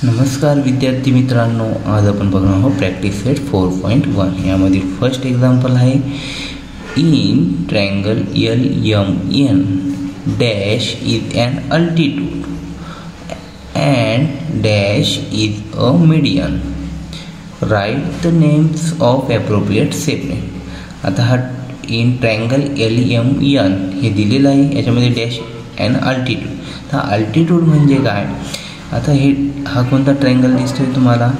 नमस्कार विद्यार्थी मित्रांनो, आज आपण बघणार आहोत प्रॅक्टिस सेट 4.1. यामधील फर्स्ट एक्झाम्पल आहे in triangle LMN dash is an altitude and dash is a median. Write the names of appropriate segment. आता हा इन ट्रायंगल LMN हे दिलेलं आहे, याच्यामध्ये डॅश अँड अल्टिट्यूड. तर अल्टिट्यूड म्हणजे काय? आता हा कोणता ट्रायंगल दिसतोय तुम्हाला?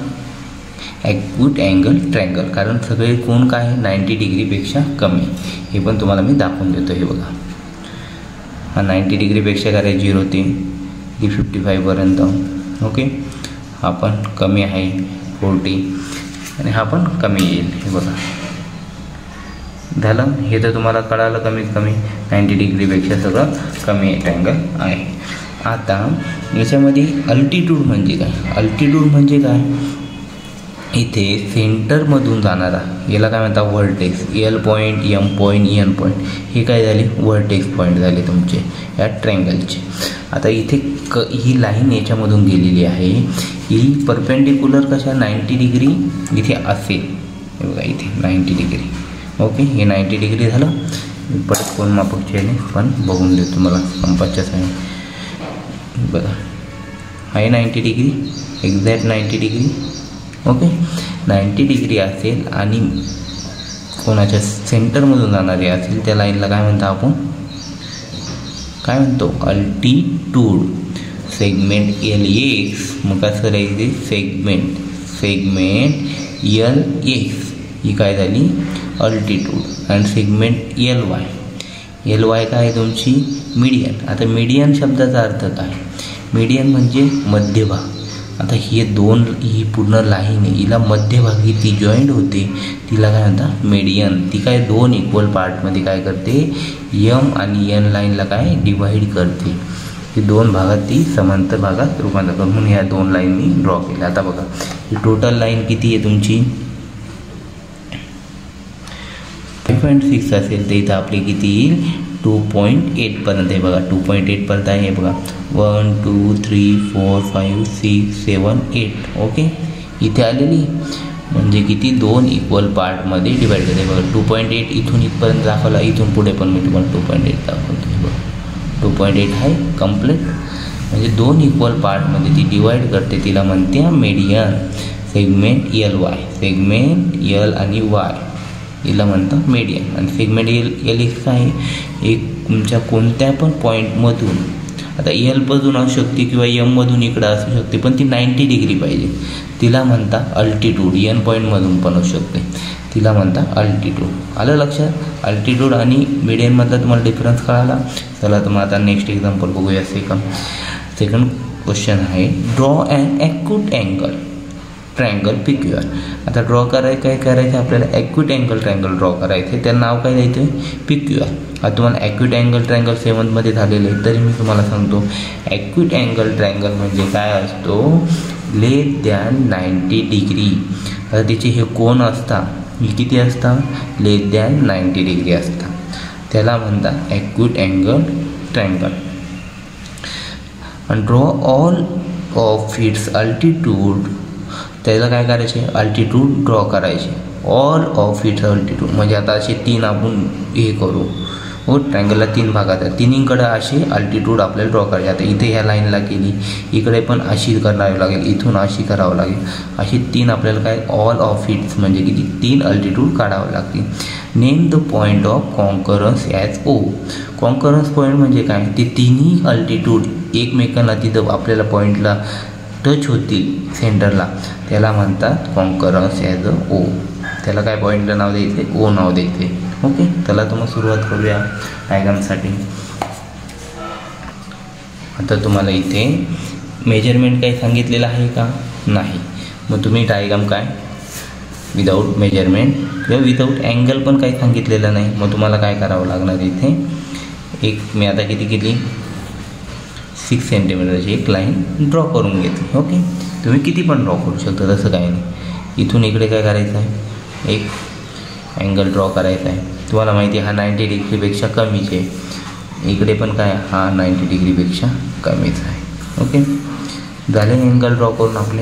ॲक्यूट अँगल ट्रायंगल, कारण सगळे कोण काय आहे 90 डिग्रीपेक्षा कमी. हे पण तुम्हाला मी दाखवून देतो. हे बघा, हा 90 डिग्रीपेक्षा काय आहे 0 ते 55पर्यंत. ओके, हा पण कमी आहे 40 आणि हा पण कमी येईल. हे बघा झालं. हे तर तुम्हाला कळालं कमीत कमी 90 डिग्रीपेक्षा सगळं कमी ट्रायंगल आहे. आता याच्यामध्ये अल्टिट्यूड म्हणजे काय? अल्टिट्यूड म्हणजे काय? इथे सेंटरमधून जाणारा याला काय म्हणतात? Vertex. L point, M point, N point हे काय झाले? व्हर्टेक्स पॉईंट झाले तुमचे या ट्रायंगलचे. आता इथे ही लाईन याच्यामधून गेलेली आहे, ही परपेंडिक्युलर कशा 90 डिग्री इथे असेल. हे बघा इथे 90 डिग्री. ओके, हे 90 डिग्री झालं. परत कोण मापकचे पण बघून देतो मला कंपासच्या साईड. बघा आहे 90 degree, exact 90 degree. Okay, 90 degree असेल आणि कोणाच्या सेंटरमधून जाणारी असेल त्या लाईनला काय म्हणतो आपण? काय म्हणतो? अल्टिट्यूड. सेगमेंट LX, मग कसं राहायचे? सेगमेंट LX ही काय झाली? अल्टिट्यूड. आणि सेगमेंट LY काय आहे तुमची? मीडियन. आता मीडियन शब्दाचा अर्थ काय? मीडियन म्हणजे मध्यभाग. आता ही पूर्ण लाईन आहे, हिला मध्यभागी ती जॉईंट होते, तिला काय म्हणतात? मीडियन. ती काय दोन इक्वल पार्टमध्ये काय करते? M आणि N लाईनला काय डिवाईड करते. ही दोन भागात ती समांतर भागात रूपांतर करते. म्हणून या दोन लाईन मी ड्रॉ केल्या. आता बघा ही टोटल लाईन किती आहे तुमची? 5.6 असेल तर इथं आपली किती येईल? 2.8 पर्यंत आहे. बघा 2.8 पर्यंत आहे. बघा 1 2 3 4 5 6 7 8. ओके, इथे आलेली म्हणजे किती? दोन इक्वल पार्टमध्ये डिवाईड करते. बघा 2.8 इथून इथपर्यंत दाखवला, इथून पुढे पण मी तुम्हाला 2.8 दाखवतो. बघा 2.8 आहे कम्प्लीट. म्हणजे दोन इक्वल पार्टमध्ये ती डिवाईड करते, तिला म्हणते median. Segment LY, segment L आणि Y हिला म्हणतात मीडियन. आणि सेगमेंट LX काय? एक तुमच्या कोणत्या पण पॉईंटमधून, आता Lमधून असू शकते किंवा Mमधून इकडं असू शकते, पण ती 90 डिग्री पाहिजे, तिला म्हणतात अल्टिट्यूड. N पॉईंटमधून पण असू शकते, तिला म्हणतात अल्टिट्यूड. आलं लक्षात? अल्टिट्यूड आणि मीडियनमधला तुम्हाला डिफरन्स कळाला. चला तर मग आता नेक्स्ट एक्झाम्पल बघूया. सेकंड क्वेश्चन आहे draw and acute angle triangle PQR. आता ड्रॉ काय करायचं आपल्याला? ॲक्यूट अँगल ट्रायंगल ड्रॉ करायचं आहे. त्याला नाव काय द्यायचं? PQR. आता तुम्हाला ॲक्यूट अँगल ट्रायंगल 7मध्ये झालेलं आहे, तरी मी तुम्हाला सांगतो ॲक्यूट अँगल ट्रायंगल म्हणजे काय असतो? लेस दॅन 90 डिग्री. आता तिचे हे कोण असतात? हे किती असतात? लेस दॅन 90 डिग्री असतात, त्याला म्हणतात ॲक्यूट अँगल ट्रायंगल. आणि draw all of its altitude. त्याला काय करायचे? अल्टिट्यूड ड्रॉ करायचे. ऑल ऑफ इट्स अल्टिट्यूड म्हणजे आता असे 3 आपण हे करू. हो, ट्रायंगलला 3 भागात आहे, तिन्हीकडे असे अल्टिट्यूड आपल्याला ड्रॉ करायचे. आता इथे ह्या लाईनला केली, इकडे पण अशी करावी लागेल, इथून अशी करावं लागेल. अशी 3 आपल्याला काय ऑल ऑफ इट्स म्हणजे किती? 3 अल्टिट्यूड काढावं लागतील. Name the point of concurrence as O. Concurrence point म्हणजे काय? ते तिन्ही अल्टिट्यूड एकमेकांना तिथं आपल्याला पॉईंटला टच होतील सेंटरला, त्याला म्हणतात कॉन्करन्स ॲज O. त्याला काय पॉईंटला नाव द्यायचे? O नाव द्यायचे. ओके, चला तर मग सुरुवात करूया डायग्रामसाठी. आता तुम्हाला इथे मेजरमेंट काही सांगितलेलं आहे का? नाही. मग तुम्ही डायग्राम काय विदाऊट मेजरमेंट किंवा विदाऊट अँगल पण काही सांगितलेलं नाही, मग तुम्हाला काय करावं लागणार? इथे मी आता किती केली? 6 सेंटीमीटरची एक लाईन ड्रॉ करून घेतली. ओके, तुम्ही किती पण ड्रॉ करू शकता, तसं काही नाही. इथून इकडे काय करायचं आहे? एक अँगल ड्रॉ करायचा आहे. तुम्हाला माहिती आहे हा 90 डिग्रीपेक्षा कमीच आहे. इकडे पण काय? हा 90 डिग्रीपेक्षा कमीच आहे. ओके, झाले अँगल ड्रॉ करून आपले.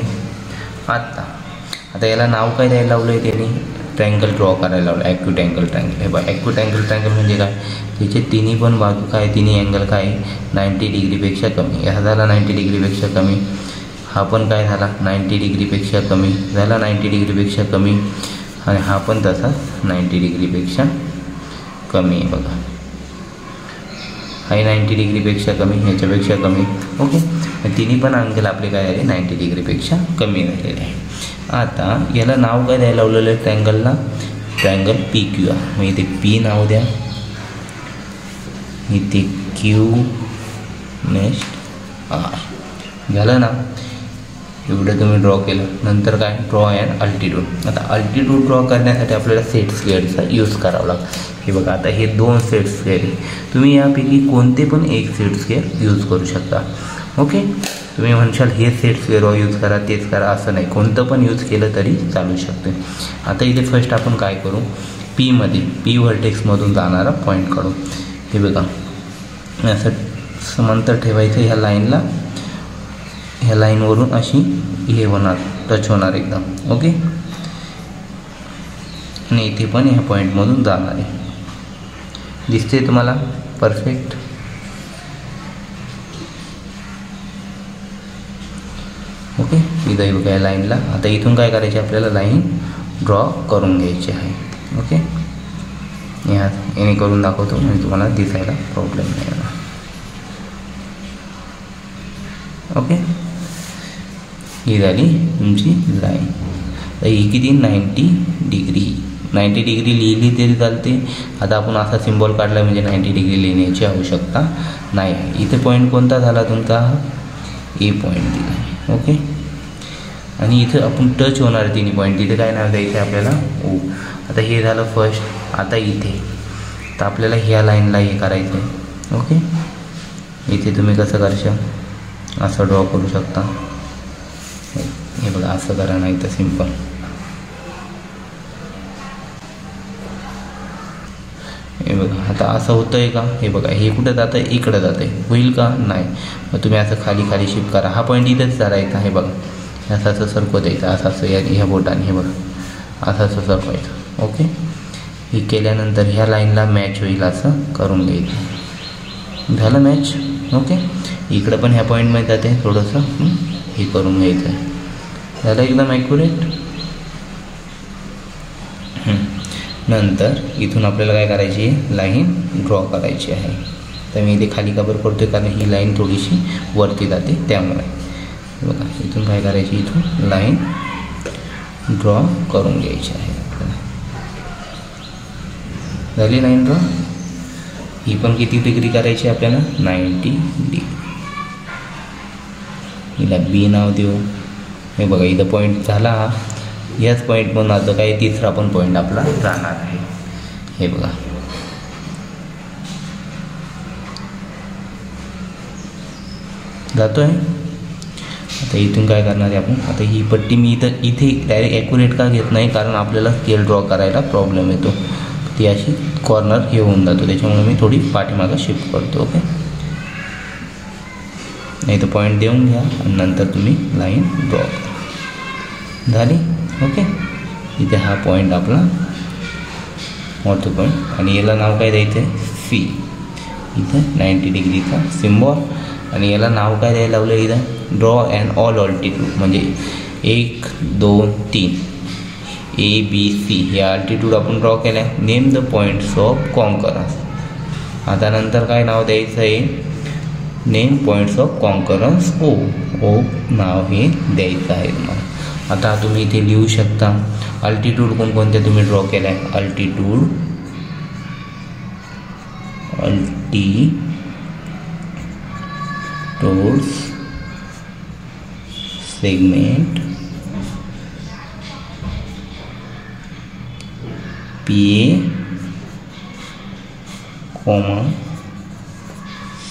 आता याला नाव काय द्यायला लावलं आहे त्याने, ट्रायंगल ड्रॉ करायला लावलं, ॲक्यूट अँगल ट्रायंगल. हे बघा ॲक्यूट अँगल ट्रायंगल म्हणजे काय, त्याचे तिन्ही पण बाजू काय, तिन्ही अँगल काय 90 डिग्रीपेक्षा कमी. हा झाला 90 डिग्रीपेक्षा कमी, हा पण काय झाला 90 डिग्रीपेक्षा कमी झाला, 90 डिग्रीपेक्षा कमी, आणि हा पण तसाच 90 डिग्रीपेक्षा कमी आहे बघा. हाही 90 डिग्रीपेक्षा कमी, ह्याच्यापेक्षा कमी. ओके, तिन्ही पण अँगल आपले काय झाले 90 डिग्रीपेक्षा कमी झालेले आहे. आता याला नाव काय द्यायला लावलेलं आहे ट्रायंगलला, ट्रायंगल पी क्यू आर. मग इथे पी नाव द्या, इथे क्यू, नेक्स्ट आर. झालं ना, एवढं तुम्ही ड्रॉ केलं. नंतर काय, ड्रॉ अँड अल्टिट्यूड. आता अल्टिट्यूड ड्रॉ करण्यासाठी आपल्याला सेट स्क्वेअरचा यूज करावा लागतो. हे बघा, आता हे 2 सेट स्क्वेअर आहे. तुम्ही यापैकी कोणते पण एक सेट स्क्वेअर यूज करू शकता. ओके, तुम्ही म्हणशाल हे सेट स्क्वेअर यूज करा, तेच करा, असं नाही, कोणतं पण यूज केलं तरी चालू शकते. आता इथे फर्स्ट आपण काय करू, पीमध्ये पी व्हर्टेक्समधून जाणारा पॉईंट काढू. हे बघा, असं समांतर ठेवायचं ह्या लाईनला, ह्या लाईनवरून अशी हे होणार, टच होणार एकदम. ओके, आणि इथे पण ह्या पॉईंटमधून जाणार आहे. दिसते तुम्हाला परफेक्ट. ओके, इथं बघा या लाईनला. आता इथून काय करायचे, आपल्याला लाईन ड्रॉ करून घ्यायची आहे. ओके, याने करून दाखवतो म्हणजे तुम्हाला दिसायला प्रॉब्लेम नाही येणार. ओके, ही झाली तुमची लाईन. तर ही किती 90 डिग्री, 90 डिग्री लिहिली तरी चालते. आता आपण असा सिम्बॉल काढला म्हणजे 90 डिग्री लिहिण्याची आवश्यकता नाही आहे. इथे पॉईंट कोणता झाला तुमचा, ए पॉईंट दिला आहे. ओके, आणि इथं आपण टच होणार तिन्ही पॉईंट, तिथे काय नाव द्यायचं आहे आपल्याला, ओ. आता हे झालं फर्स्ट. आता इथे तर आपल्याला ह्या लाईनला हे करायचं आहे. ओके, इथे तुम्ही कसं करशा, असं ड्रॉ करू शकता. हे बघा, असं करा, नाही तर सिम्पल. हे बघा, आता असं होतं आहे का, हे बघा, हे कुठं जातं आहे, इकडं जातं आहे, होईल का, नाही. मग तुम्ही असं खाली खाली शिफ्ट करा. हा पॉईंट इथेच धरायचा. हे बघा, असं असं सरकवत यायचं, असं असं ह्या बोटाने. हे बघा, असं असं सरकवायचं. ओके, हे केल्यानंतर ह्या लाईनला मॅच होईल असं करून घ्यायचं. झालं मॅच. ओके, इकडं पण ह्या पॉईंटमध्ये जाते, थोडंसं हे करून घ्यायचं आहे. झालं एकदम ॲक्युरेट. नंतर इथून आपल्याला काय करायची आहे, लाईन ड्रॉ करायची आहे. तर मी इथे खाली कवर करतो कारण ही लाईन थोडीशी वरती जाते त्यामुळे. बघा, इथून काय करायची, इथून लाईन ड्रॉ करून घ्यायची आहे. झाली लाईन ड्रॉ. ही पण किती डिग्री करायची आपल्याला, 90 डिग्री. हिला बी नाव देऊ. हे बघा, इथं पॉईंट झाला हा, याच पॉईंटमधून आता काय तिसरा पण पॉईंट आपला जाणार आहे. हे बघा, जातो आहे. आता इथून काय करणार आहे आपण, आता ही पट्टी मी इथे डायरेक्ट ॲक्युरेट का घेत नाही, कारण आपल्याला स्केल ड्रॉ करायला प्रॉब्लेम येतो. ती अशी कॉर्नर हे होऊन जातो, त्याच्यामुळे मी थोडी पाठीमागं शिफ्ट करतो. ओके, नाही तर पॉईंट देऊन घ्या आणि नंतर तुम्ही लाईन ड्रॉ करा. झाली. ओके, इथे हा पॉईंट आपला मोठा पॉईंट, आणि याला नाव काय द्यायचं आहे, सी. इथं 90 डिग्रीचा सिम्बॉल, आणि याला नाव काय द्यायला लावलं, इथं ड्रॉ अँड ऑल ऑल्टिट्यूड, म्हणजे 1 2 3 ABC हे अल्टिट्यूड आपण ड्रॉ केलं आहे. Name the points of concurrence. आता नंतर काय नाव द्यायचं आहे, नेम पॉईंट्स ऑफ कॉन्करन्स ओ. ओ नाव हे द्यायचं आहे तुम्हाला. आता तुम्ही इथे लिहू शकता अल्टिट्यूड कोणकोणत्या तुम्ही ड्रॉ केलं आहे. Altitude, altitudes, segment, PA,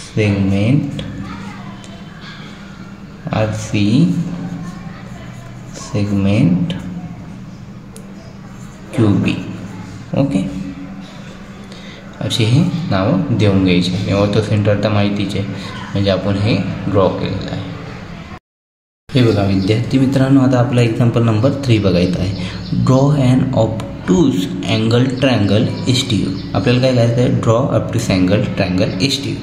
segment, RC, segment, QB. Okay, असे हे नावं देऊन घ्यायचे. ऑर्थो सेंटर तर माहितीच आहे, म्हणजे आपण हे ड्रॉ केलेलं आहे. हे बघा विद्यार्थी मित्रांनो, आता आपला एक्झाम्पल नंबर 3 बघायचा आहे. Draw and obtuse angle triangle STU. आपल्याला काय करायचं आहे, draw obtuse angle triangle STU.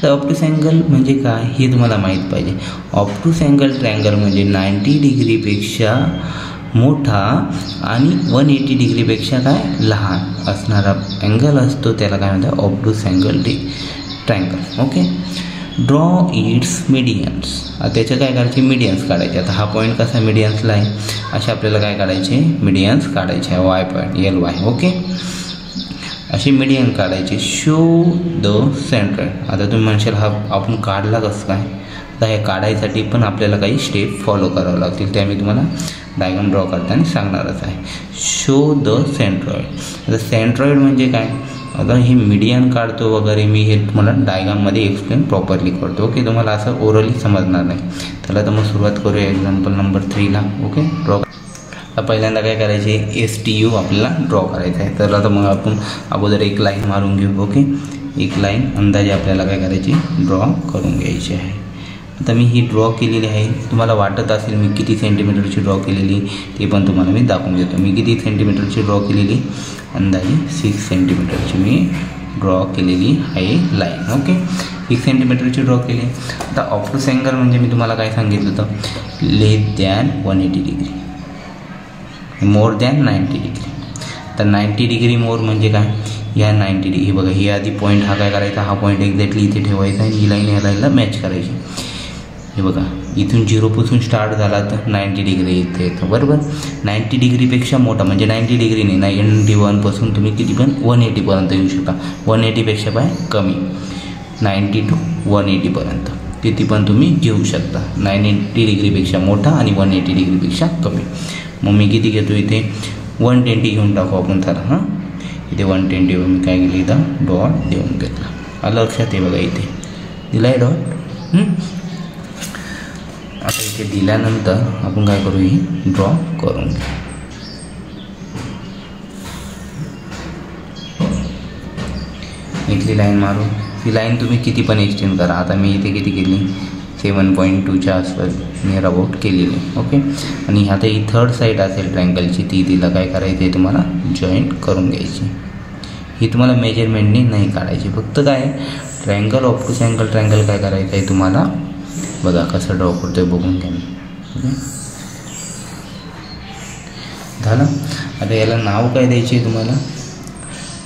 तर ऑब्टूस अँगल म्हणजे काय हे तुम्हाला माहीत पाहिजे. ऑब्टूस अँगल ट्रायंगल म्हणजे 90 डिग्रीपेक्षा मोठा आणि 180 डिग्रीपेक्षा काय लहान असणारा अँगल असतो, त्याला काय म्हणतात obtuse angle triangle. Okay. Draw its medians. त्याचे काय करायचे, मीडियन्स काढायचे. आता हा पॉईंट कसा मीडियन्सला आहे, असे आपल्याला काय काढायचे, मीडियन्स काढायचे आहे. Y point LY. ओके. असे मीडियन काढायचे. Show the centre. आता तुम्ही म्हणशाल हा आपण काढला कसं काय, तर हे काढायसाठी पण आपल्याला काही स्टेप फॉलो करावं लागतील, ते मी तुम्हाला डायग्राम ड्रॉ करताना सांगणारच आहे. Show the centroid. आता सेंट्रॉइड म्हणजे काय, आता हे मीडियन काढतो वगैरे, मी हे तुम्हाला डायग्राममध्ये एक्सप्लेन प्रॉपरली करतो. ओके. तुम्हाला असं ओरली समजणार नाही. त्याला तर मग सुरुवात करूया एक्झाम्पल नंबर 3ला. ओके. ड्रॉ. आता पहिल्यांदा काय करायचे, STU आपल्याला ड्रॉ करायचं आहे. तर आता मग आपण अगोदर एक लाईन मारून घेऊ. ओके. एक लाईन अंदाजे आपल्याला काय करायची, ड्रॉ करून घ्यायची आहे. आता मी ही ड्रॉ केलेली आहे. तुम्हाला वाटत असेल मी किती सेंटीमीटरची ड्रॉ केलेली, ते पण तुम्हाला मी दाखवून देतो. मी किती सेंटीमीटरची ड्रॉ केलेली, अंदाजे 6 सेंटीमीटरची मी ड्रॉ केलेली आहे लाईन. ओके. 6 सेंटीमीटरची ड्रॉ केली. आता ऑब्टूस अँगल म्हणजे मी तुम्हाला काय सांगितलं होतं, less than 180 degree, more than 90 degree. तर 90 डिग्री मोर म्हणजे काय, या 90 डिग्री, हे बघा ही आधी पॉईंट हा काय करायचा, हा पॉईंट एक्झॅक्टली इथे ठेवायचा आणि ही लाईन या लाईनला मॅच करायची. हे बघा इथून 0पासून स्टार्ट झाला तर 90 डिग्री इथे येतं, बरोबर. 90 डिग्रीपेक्षा मोठा म्हणजे 90 डिग्री नाही, 91पासून तुम्ही किती पण 180पर्यंत येऊ शकता. 180पेक्षा काय कमी, 90 to 180पर्यंत किती पण तुम्ही घेऊ शकता. 90 डिग्रीपेक्षा मोठा आणि 180 डिग्रीपेक्षा कमी. मग मी किती घेतो इथे, 120 घेऊन टाकू आपण. तर हां इथे 120वर मी काय केलं, इथं डॉट देऊन घेतला. आलं लक्षात. आहे बघा इथे दिला आहे डॉट. आता इथे दिल्यानंतर आपण काय करू, ही ड्रॉ करून घेऊ. इथली लाईन मारू. ही लाईन तुम्ही किती पण एक्सटेंड करा. आता मी इथे किती केली, 7.2च्या आसपास नियर अबाउट केलेली. ओके. आणि आता ही थर्ड साईड असेल ट्रायंगलची, तिला काय करायचं आहे, तुम्हाला जॉईंट करून घ्यायची. ही तुम्हाला मेजरमेंटने नाही काढायची, फक्त काय ट्रायंगल ऑब्टूस अँगल ट्रायंगल काय करायचं आहे तुम्हाला, बघा कसं ड्रॉ करतोय बघून घ्या. ओके. झालं. आता याला नाव काय द्यायचे आहे तुम्हाला,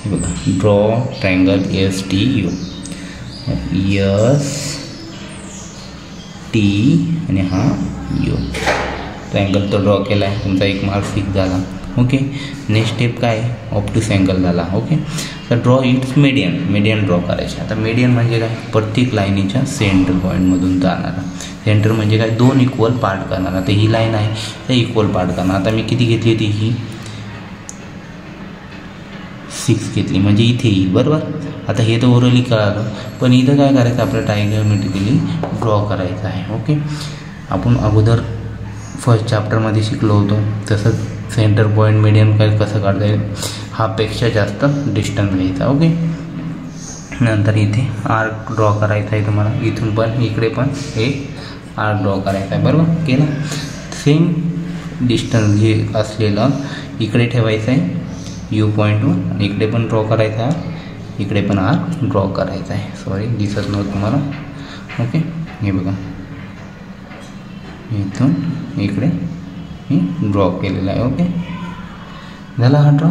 हे बघा ड्रॉ ट्रायंगल STU. ST आणि हा U. ट्रायंगल तो ड्रॉ केला आहे, तुमचा एक मार्क फिक्स झाला. ओके. नेक्स्ट स्टेप काय, ऑब्टूस अँगल झाला. ओके. तर ड्रॉ इट्स मीडियन ड्रॉ करायचे. आता मीडियन म्हणजे काय, प्रत्येक लाईनीच्या सेंटर पॉईंटमधून जाणारा. सेंटर म्हणजे काय, 2 इक्वल पार्ट करणार. आता ही लाईन आहे तर इक्वल पार्ट करणार. आता मी किती घेतली होती, ही 6 घेतली म्हणजे इथे येईल, बरोबर. आता हे तर ओरली कळालं, पण इथं काय करायचं, आपल्याला ट्रायग्रामेट्रिकली ड्रॉ करायचं आहे. ओके. आपण अगोदर फर्स्ट चॅप्टरमध्ये शिकलो होतो तसंच सेंटर पॉईंट मीडियन काय कसं काढता येईल, हापेक्षा जास्त डिस्टन्स घ्यायचा. ओके. नंतर इथे आर्क ड्रॉ करायचा आहे तुम्हाला, इथून पण इकडे पण एक आर्क ड्रॉ करायचा आहे, बरोबर. केलं. सेम डिस्टन्स जे असलेलं इकडे ठेवायचं आहे U पॉईंटवर, आणि इकडे पण ड्रॉ करायचा आहे, इकडे पण आर्क ड्रॉ करायचा आहे. सॉरी दिसत नव्हतं तुम्हाला. ओके. हे बघा इथून इकडे मी ड्रॉ केलेला आहे. ओके. झाला हा ड्रॉ.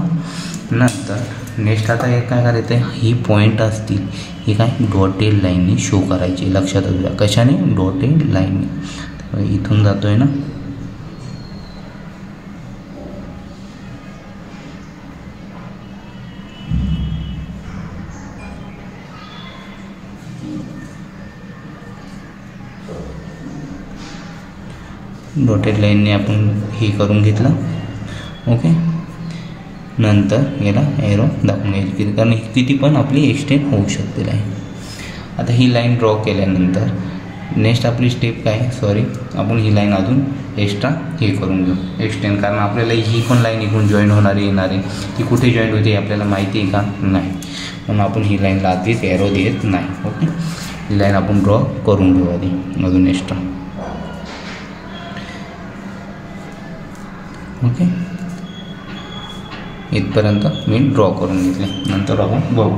नंतर नेक्स्ट आता हे काय करायचं आहे, ही पॉईंट असतील ही काय डॉटेड लाईनने शो करायची. लक्षात असू द्या कशाने, डॉटेड लाईनने. इथून जातो आहे ना, डॉटेड लाईनने आपण हे करून घेतलं. ओके. नंतर याला एरो दाखवून घ्यायची, कारण किती पण आपली एक्सटेंड होऊ शकते लाईन. आता ही लाईन ड्रॉ केल्यानंतर नेक्स्ट आपली स्टेप काय, सॉरी आपण ही लाईन अजून एक्स्ट्रा हे करून घेऊ, एक्सटेंड. कारण आपल्याला ही पण लाईन इकडून जॉईन होणारी येणारी, ती कुठे जॉईन होते आपल्याला माहिती आहे का, नाही. म्हणून आपण ही लाईनला आधीच एरो देत नाही. ओके. ही लाईन आपण ड्रॉ करून घेऊ आधी अजून एक्स्ट्रा. ओके, इथपर्यंत मी ड्रॉ करून घेतले. नंतर आपण बघू.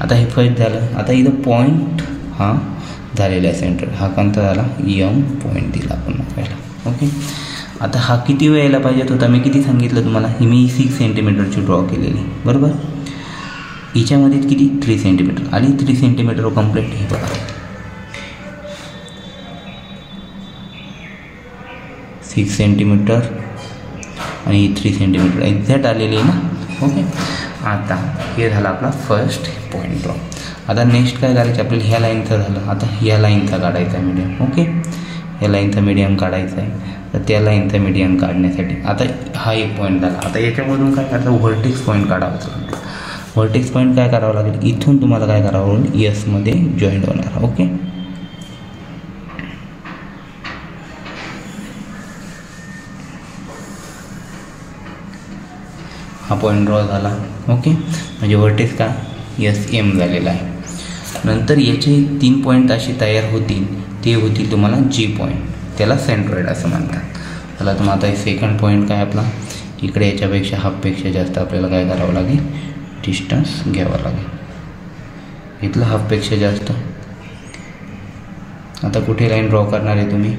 आता हे फर्स्ट झालं. आता इथं पॉईंट हा झालेला आहे सेंटर. हा कोणता झाला? यम पॉईंट दिला आपण आपल्याला. ओके, आता हा किती वेळ यायला पाहिजेत होता? मी किती सांगितलं तुम्हाला? मी 6 सेंटीमीटरची ड्रॉ केलेली, बरोबर. हिच्यामध्ये किती? 3 सेंटीमीटर आली. 3 सेंटीमीटर कम्प्लीट. हे बघा 6 सेंटीमीटर आणि 3 सेंटीमीटर एक्झॅक्ट आलेली आहे ना. ओके, आता हे झालं आपला फर्स्ट पॉईंट ड्रॉ. आता नेक्स्ट काय करायचं आपल्याला? ह्या लाईनचं झालं. आता ह्या लाईनचा काढायचा आहे मीडियम. ओके, ह्या लाईनचा मीडियम काढायचा आहे. तर त्या लाईनचा मीडियम काढण्यासाठी आता हा एक पॉईंट झाला. आता याच्यामधून काय करायचं? व्हर्टेक्स पॉईंट काढावाच लागेल. व्हर्टेक्स पॉईंट काय करावं लागेल? इथून तुम्हाला काय करावं लागेल? यसमध्ये जॉईंट होणार. ओके, हा पॉईंट ड्रॉ झाला. ओके, म्हणजे व्हर्टेक्स का यस एम झालेला आहे. नंतर याचे 3 पॉईंट असे तयार होतील. ते होतील तुम्हाला जी पॉईंट. त्याला सेंट्रॉइड असं म्हणतात. त्याला तुम्हाला आता सेकंड पॉईंट काय आपला? इकडे याच्यापेक्षा हाफपेक्षा जास्त आपल्याला काय करावं लागेल? डिस्टन्स घ्यावं लागेल. इथलं हाफपेक्षा जास्त. आता कुठे लाईन ड्रॉ करणार आहे तुम्ही?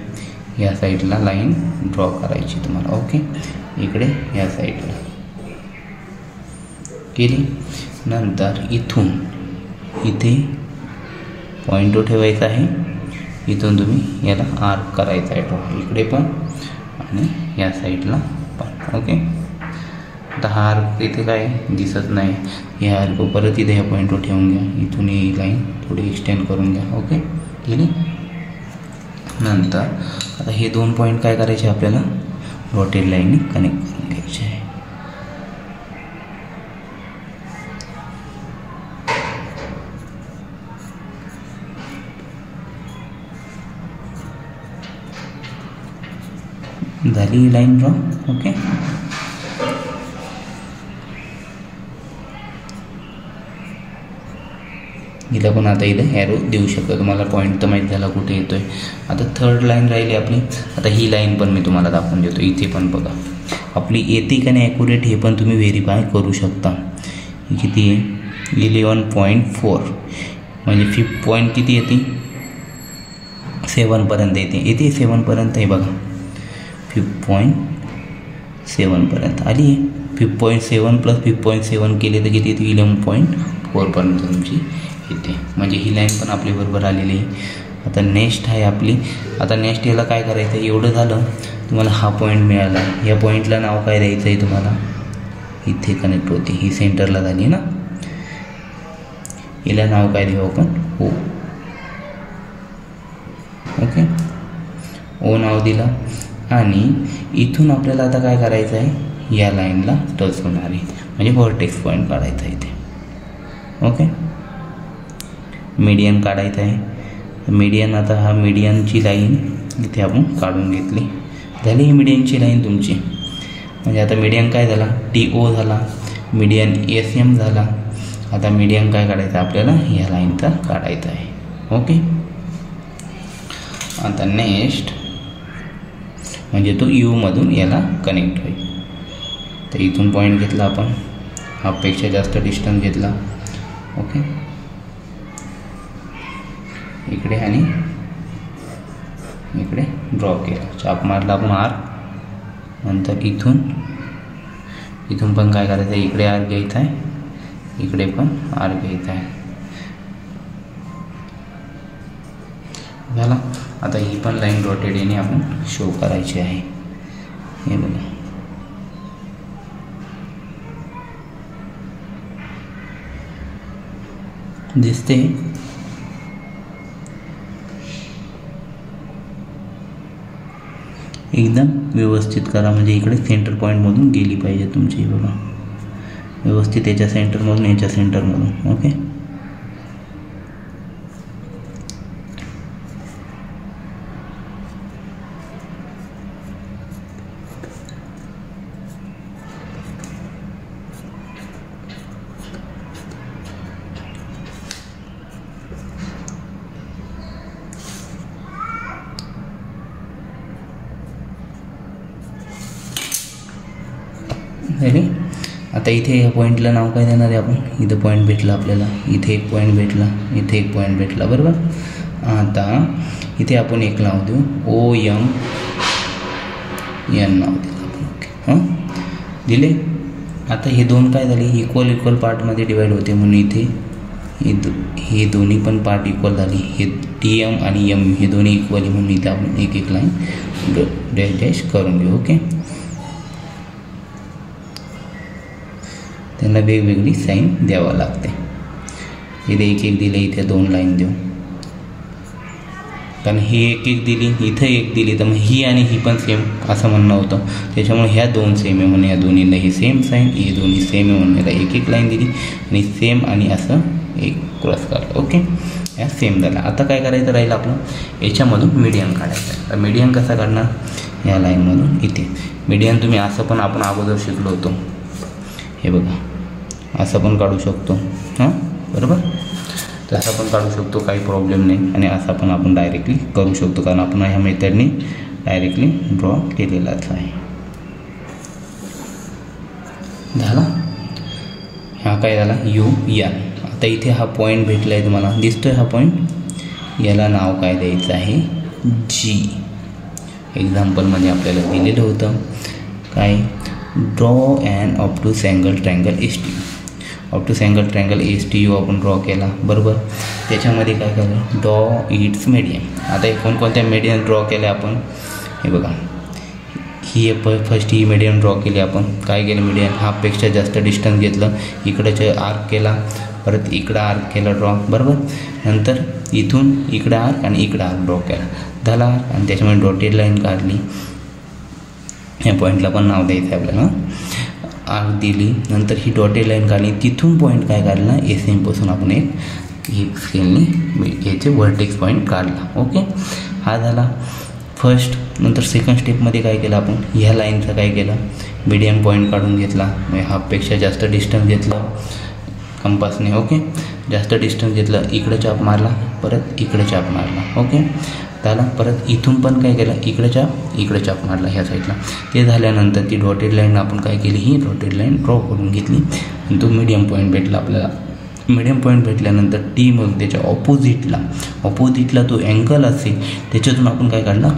या साईडला लाईन ड्रॉ करायची तुम्हाला. ओके, इकडे या साईडला केली. नंतर इथून इथे पॉईंट ठेवायचा आहे. इथून तुम्ही याला आर्क करायचा आहे ड्रॉ, इकडे पण आणि या साईडला पण. ओके, आता हा आर्क इथे काय दिसत नाही. हे आर्क परत इथे ह्या पॉईंटवर ठेवून घ्या. इथून ही लाईन थोडी एक्सटेंड करून घ्या. ओके, केली. नंतर आता हे 2 पॉईंट काय करायचे आपल्याला? डॉटेड लाईनने कनेक्ट करून घ्यायचे आहे. झाली लाईन ड्रॉ. ओके, हिला पण आता इथं ॲरो देऊ शकतो. तुम्हाला पॉईंट तर माहीत झाला कुठे येतोय. आता थर्ड लाईन राहिली आपली. आता ही लाईन पण मी तुम्हाला दाखवून देतो. इथे पण बघा आपली येते का नाही ॲक्युरेट, हे पण तुम्ही व्हेरीफाय करू शकता. किती आहे? 11.4 म्हणजे 5 पॉईंट किती येते? 7पर्यंत येते 7पर्यंत आहे बघा. 5.7 पर्यंत आली आहे. 5.7 + 5.7 केले तर किती येते? 11.4 पर्यंत तुमची येते. म्हणजे ही लाईन पण आपली बरोबर आलेली आहे. आता नेक्स्ट आहे आपली. आता नेक्स्ट याला काय करायचं आहे? एवढं झालं तुम्हाला हा पॉईंट मिळाला. या पॉईंटला नाव काय द्यायचं आहे तुम्हाला? इथे कनेक्ट होते, ही सेंटरला झाली ना. हिला नाव काय देऊ आपण? ओ. ओके, ओ नाव दिलं. आणि इथून आपल्याला आता काय करायचं आहे? या लाईनला टच होणार आहे, म्हणजे व्हर्टेक्स पॉईंट काढायचा आहे इथे. ओके, मीडियन काढायचं आहे. मीडियन, आता हा मीडियनची लाईन इथे आपण काढून घेतली. झाली ही मीडियनची लाईन तुमची. म्हणजे आता मीडियन काय झाला? TO झाला. मीडियन SM झाला. आता मीडियन काय काढायचं आपल्याला? या लाईनचा काढायचा आहे. ओके, आता नेक्स्ट म्हणजे तो U मधून याला कनेक्ट होईल. तर इथून पॉईंट घेतला आपण, हाफपेक्षा जास्त डिस्टन्स घेतला. ओके, इकडे आणि इकडे ड्रॉ केला. चाप मारला आपण आर्क. नंतर इथून पण काय करायचं आहे? इकडे आर्क घ्यायचा आहे, इकडे पण आर्क घ्यायचा आहे. झाला. आता ही पण लाईन डॉटेड याने आपण शो करायची आहे. हे बघा, दिसते. एकदम व्यवस्थित करा, म्हणजे इकडे सेंटर पॉईंटमधून गेली पाहिजे तुमची. बघा व्यवस्थित याच्या सेंटरमधून याच्या सेंटरमधून. ओके, झाले. आता इथे या पॉईंटला नाव काय देणार आहे आपण, इथं पॉईंट भेटला आपल्याला, इथे एक पॉईंट भेटला, इथे एक पॉईंट भेटला, बरोबर. आता इथे आपण एक नाव देऊ OM N नाव देऊ आपण. ओके हां दिले. आता हे दोन काय झाले, इक्वल पार्टमध्ये डिवाईड होते म्हणून इथे हे दोन्ही पण पार्ट इक्वल झाली. हे TM आणि M हे दोन्ही इक्वली म्हणून इथे आपण एक एक लाईन डॅश करून घेऊ. ओके त्यांना वेगवेगळी साईन द्यावं लागते. इथे एक एक दिले, इथे दोन लाईन देऊ, कारण ही एक एक दिली, इथं एक दिली, तर मग ही आणि ही पण सेम असं म्हणणं होतं. त्याच्यामुळे ह्या दोन सेम आहे म्हणून या दोन्हीला ही सेम साईन, हे दोन्ही सेम आहे म्हणून याला एक एक लाईन दिली आणि सेम आणि असं एक क्रॉस काढलं. ओके या सेम झाला. आता काय करायचं राहील आपलं, याच्यामधून मीडियन काढायचं. तर मीडियन कसा काढणार, या लाईनमधून इथे मीडियन तुम्ही असं पण आपण अगोदर शिकलो होतो, हे बघा असं पण काढू शकतो हां बरोबर. तसं पण काढू शकतो, काही प्रॉब्लेम नाही. आणि असा पण आपण डायरेक्टली करू शकतो, कारण आपण ह्या मेथडने डायरेक्टली ड्रॉ केलेलाच आहे. झाला. हा काय झाला UN. आता इथे हा पॉईंट भेटला आहे तुम्हाला, दिसतोय हा पॉईंट, याला नाव काय द्यायचं आहे G. एक्झाम्पलमध्ये आपल्याला दिलेलं होतं काय, draw and obtuse angle triangle STU. Obtuse angle triangle STU आपण ड्रॉ केला, बरोबर. त्याच्यामध्ये काय केलं, ड्रॉ इट्स मीडियन. आता हे कोणकोणत्या मीडियन ड्रॉ केल्या आपण, हे बघा ही फर्स्ट ही मीडियन ड्रॉ केली आपण. काय केलं, मीडियन हाफपेक्षा जास्त डिस्टन्स घेतलं, इकडचं आर्क केला, परत इकडं आर्क केला ड्रॉ, बरोबर. नंतर इथून इकडं आर्क आणि इकडं आर्क ड्रॉ केला, झाला. आणि त्याच्यामध्ये डॉटेड लाईन काढली, या पॉईंटला पण नाव द्यायचं आहे आपल्याला, आर्क दिली. नंतर ही डॉटेड लाईन काढली, तिथून पॉईंट काय काढला, SM आपण एक स्केलने याचे व्हर्टेक्स पॉईंट काढला. ओके हा झाला फर्स्ट. नंतर सेकंड स्टेपमध्ये काय केलं आपण, ह्या लाईनचं काय केलं, मीडियन पॉईंट काढून घेतला, म्हणजे हाफपेक्षा जास्त डिस्टन्स घेतलं कंपासने. ओके जास्त डिस्टन्स घेतलं, इकडं चाप मारला, परत इकडं चाप मारला. ओके झाला. परत इथून पण काय केलं, इकडं चाप मारला ह्या साईडला. ते झाल्यानंतर ती डॉटेड लाईन आपण काय केली, ही डॉटेड लाईन ड्रॉ करून घेतली आणि तो मीडियम पॉईंट भेटला आपल्याला. मीडियम पॉईंट भेटल्यानंतर T मग त्याच्या ऑपोजिटला तो अँगल असेल त्याच्यातून आपण काय काढला,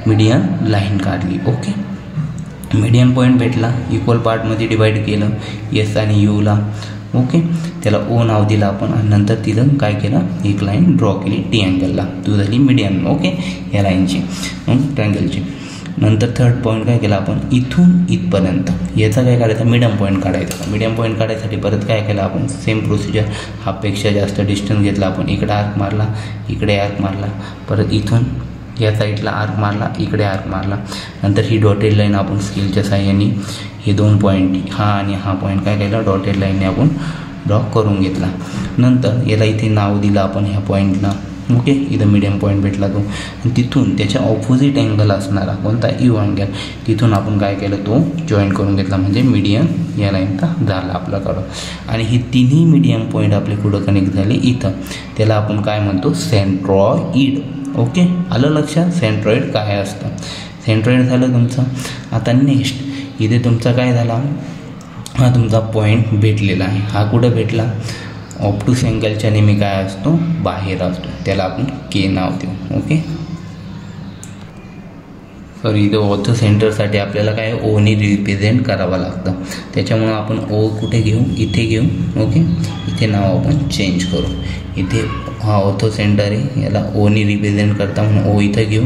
मीडियन लाईन काढली. ओके मीडियन पॉईंट भेटला, इक्वल पार्टमध्ये डिवाईड केलं S आणि Uला. ओके त्याला O नाव दिलं आपण आणि नंतर तिथं काय केलं, एक लाईन ड्रॉ केली T अँगलला, तो झाली मीडियन. ओके या लाईनची ट्रायंगलची. नंतर थर्ड पॉईंट काय केला आपण, इथून इथपर्यंत याचा काय करायचा, मिडियम पॉईंट काढायचा. मिडियम पॉईंट काढायसाठी परत काय केलं आपण, सेम प्रोसिजर, हाफपेक्षा जास्त डिस्टन्स घेतला आपण, इकडे आर्क मारला, इकडे आर्क मारला, परत इथून या साईडला आर्क मारला, इकडे आर्क मारला. नंतर ही डॉटेड लाईन आपण स्केलच्या साहाय्याने हे दोन पॉईंट, हा आणि हा पॉईंट काय केला, डॉटेड लाईनने आपण ड्रॉ करून घेतला. नंतर याला इथे नाव दिलं आपण ह्या पॉईंटला. ओके इथं मीडियम पॉईंट भेटला तो, आणि तिथून त्याच्या ऑपोजिट अँगल असणारा कोणता, U अँगल, तिथून आपण काय केलं, तो जॉईन करून घेतला, म्हणजे मीडियम या लाईनचा झाला आपल्याकडं. आणि हे तिन्ही मीडियम पॉईंट आपले कुठं कनेक्ट झाले, इथं. त्याला आपण काय म्हणतो, सेंट्रॉइड. ओके आलं लक्षात, सेंट्रॉइड काय असतं. सेंट्रॉइड झालं तुमचं. आता नेक्स्ट इथे तुमचा काय झाला, हा तुमचा पॉईंट भेटलेला आहे. हा कुठं भेटला, ऑब्टूस अँगलच्या नेहमी काय असतो, बाहेर असतो, त्याला आपण K नाव देऊ. ओके सॉरी इथं ऑर्थो सेंटरसाठी आपल्याला काय ओने रिप्रेझेंट करावं लागतं, त्याच्यामुळं आपण O कुठे घेऊ, इथे घेऊ. ओके इथे नाव आपण चेंज करू. इथे हा ऑर्थो सेंटर आहे, याला ओने रिप्रेझेंट करता म्हणून O इथं घेऊ,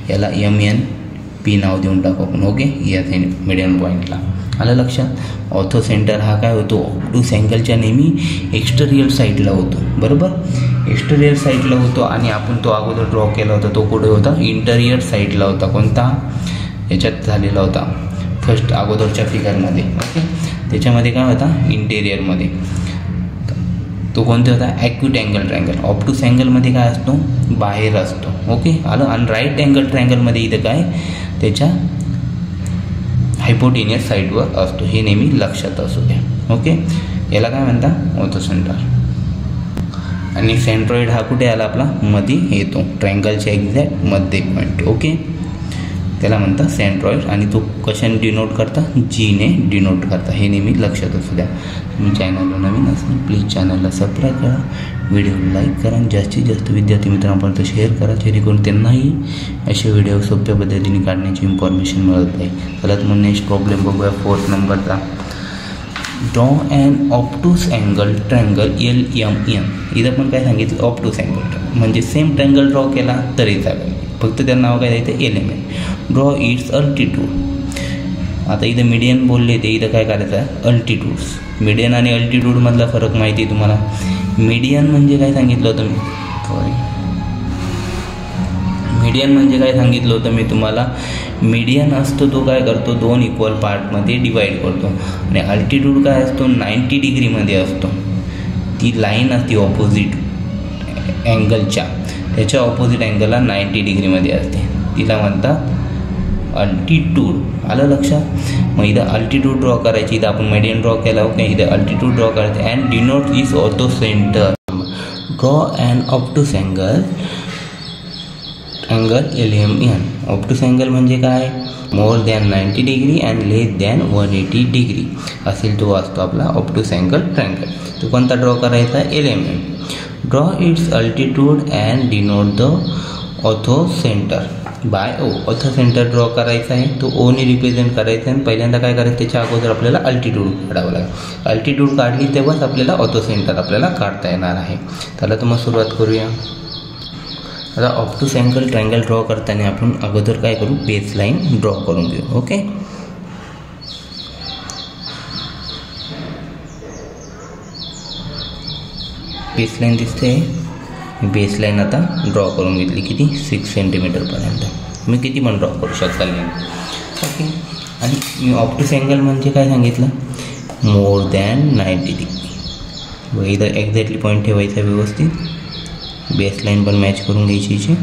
याला MNP नाव देऊन टाकू आपण. ओके या मिडियम पॉईंटला. आलं लक्षात. ऑर्थो सेंटर हा काय होतो, ऑब्टूस अँगलच्या नेहमी एक्सटेरियर साईडला होतो, बरोबर. एक्सटेरियर साईडला होतो आणि आपण तो अगोदर ड्रॉ केला होता तो कुठे होता, इंटेरियर साईडला होता. कोणता, याच्यात झालेला होता फर्स्ट अगोदरच्या फिगरमध्ये. ओके त्याच्यामध्ये काय होता, इंटेरियरमध्ये. तो कोणता होता, ॲक्यूट अँगल ट्रायंगल. ऑब्टूस अँगलमध्ये काय असतो, बाहेर असतो. ओके आलं. आणि राईट अँगल ट्रायंगलमध्ये इथं काय, त्याच्या हायपोटेनियस साईडवर असतो, हे नेहमी लक्षात असू द्या. ओके याला काय म्हणता, ऑर्थो सेंटर. आणि सेंट्रॉइड हा कुठे आला आपला, मध्ये येतो, ट्रायंगलच्या एक्झॅक्ट मध्ये पॉईंट. ओके त्याला म्हणतात सेंट्रॉइड आणि तो कशाने डिनोट करता, जीने डिनोट करता. हे नेहमी लक्षात असू द्या. तुम्ही चॅनलला नवीन असाल प्लीज चॅनलला सबस्क्राईब करा, व्हिडिओ लाईक करा आणि जास्तीत जास्त विद्यार्थी मित्रांपर्यंत शेअर करा जेणेकरून त्यांनाही असे व्हिडिओ सोप्या पद्धतीने काढण्याची इन्फॉर्मेशन मिळत आहे. चला तर मग नेक्स्ट प्रॉब्लेम बघूया 4th नंबरचा. Draw and obtuse angle triangle LMN. इथं पण काय सांगितलं, ऑप्टूस अँगल म्हणजे सेम ट्रँगल ड्रॉ केला तरी चालेल, फक्त त्याचं नाव काय द्यायचं LMN. Draw its altitude. आता इथं मीडियन बोलले ते इथं काय करायचं आहे, अल्टिट्यूड्स. मीडियन आणि अल्टिट्यूडमधला फरक माहिती आहे तुम्हाला. मीडियन म्हणजे काय सांगितलं होतं मी, मीडियन म्हणजे काय सांगितलं होतं मी तुम्हाला, मीडियन असतो तो काय करतो 2 इक्वल पार्टमध्ये डिवाईड करतो आणि अल्टिट्यूड काय असतो 90 डिग्रीमध्ये असतो. ती लाईन असते ऑपोजिट अँगलच्या, त्याच्या ऑपोजिट अँगलला 90 डिग्रीमध्ये असते, तिला म्हणतात अल्टिट्यूड. आलं लक्षात. मग इथं अल्टिट्यूड ड्रॉ करायची, इथं आपण मीडियन ड्रॉ केला ओके. इथं अल्टिट्यूड ड्रॉ करायचं and denote is ortho centre. Draw and obtuse angle LMN. Obtuse angle म्हणजे काय, मोर than 90 degree and less than 180 degree असेल तो असतो आपला ऑप्टूस अँगल ट्रँगल. तो कोणता ड्रॉ करायचा, LMN. Draw its altitude and denote the orthocentre by O. Orthocentre draw करायचा आहे, तो ओने रिप्रेझेंट करायचा आहे. पहिल्यांदा काय करायचं, त्याच्या अगोदर आपल्याला अल्टिट्यूड काढावं लागेल. अल्टिट्यूड काढली तेव्हाच आपल्याला ऑर्थो सेंटर आपल्याला काढता येणार आहे. त्याला तर मग सुरुवात करूया. आता ऑप्टूस अँगल ट्रँगल ड्रॉ करताना आपण अगोदर काय करू, बेस लाईन ड्रॉ करून घेऊ ओके. बेस लाईन दिसते, बेस लाईन आता ड्रॉ करून घेतली. किती, 6 सेंटीमीटरपर्यंत. तुम्ही किती पण ड्रॉ करू शकता लाईन ओके. आणि मी ऑप्टूस अँगल म्हणजे काय सांगितलं, मोर दॅन 90 डिग्री. व इथं एक्झॅक्टली पॉईंट ठेवायचा व्यवस्थित. बेस लाईन पण मॅच करून घ्यायची याची.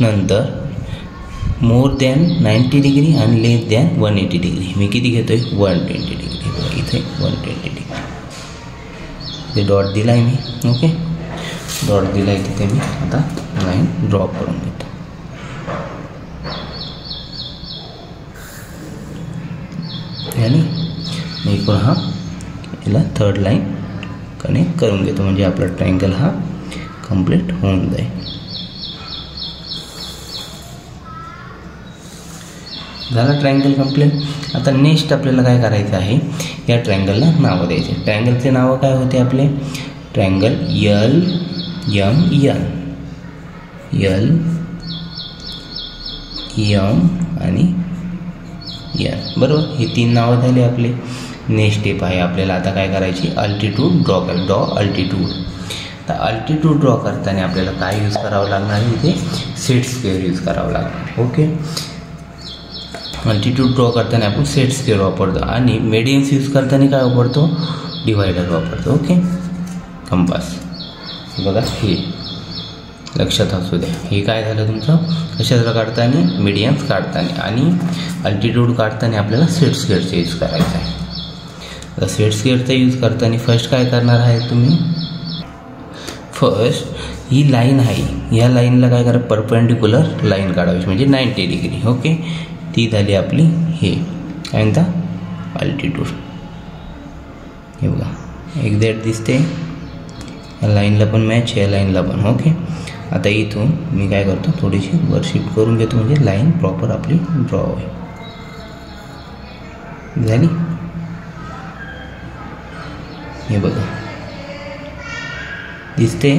नंतर मोर दॅन 90 डिग्री आणि लेस दॅन 180 डिग्री. मी किती घेतोय, 120 डिग्री. इथे 120 डिग्री ते डॉट दिला आहे मी ओके. डॉट दिला आहे तिथे मी आता लाईन ड्रॉ करून घेतो. आणि मी पुन्हा याला 3rd लाईन कनेक्ट करून घेतो म्हणजे आपला ट्रायंगल हा कंप्लीट होऊन जाईल. झाला ट्रायंगल कंप्लीट. आता नेक्स्ट आपल्याला काय करायचं आहे, या ट्रायंगलला नावं द्यायचे. ट्रायंगलचे नावं काय होते आपले, ट्रायंगल LMN, LM आणि N बरोबर. हे 3 नावं झाले आपले. नेक्स्ट स्टेप आहे आपल्याला आता काय करायची, अल्टिट्यूड ड्रॉ कर. Draw altitude. तर अल्टिट्यूड ड्रॉ करताना आपल्याला काय यूज करावं लागणार आहे, इथे सेट स्क्वेअर यूज करावं लागणार ओके. अल्टिट्यूड ड्रॉ करताना आपण सेट स्क्वेअर वापरतो आणि मेडियन्स यूज करताना काय वापरतो, डिवायडर वापरतो ओके. कंपास बघा हे लक्षात असू द्या. हे काय झालं तुमचं, कशाला काढताना, मीडियन्स काढताना. आणि अल्टिट्यूड काढताना आपल्याला सेट स्क्वेअरचा यूज करायचा आहे. तर सेट स्क्वेअरचा यूज करताना फर्स्ट काय करणार आहे तुम्ही, फर्स्ट ही लाईन आहे, या लाईनला काय करा, परपेंडिक्युलर लाईन काढावी म्हणजे 90 डिग्री ओके. ती झाली आपली हे काय म्हणता, अल्टिट्यूड. हे बघा एक्झॅक्ट दिसते, या लाईनला पण मॅच, या लाईनला पण ओके. आता इथून मी काय करतो, थोडीशी वर शिफ्ट करून घेतो म्हणजे लाईन प्रॉपर आपली ड्रॉ होईल. झाली. हे बघा दिसते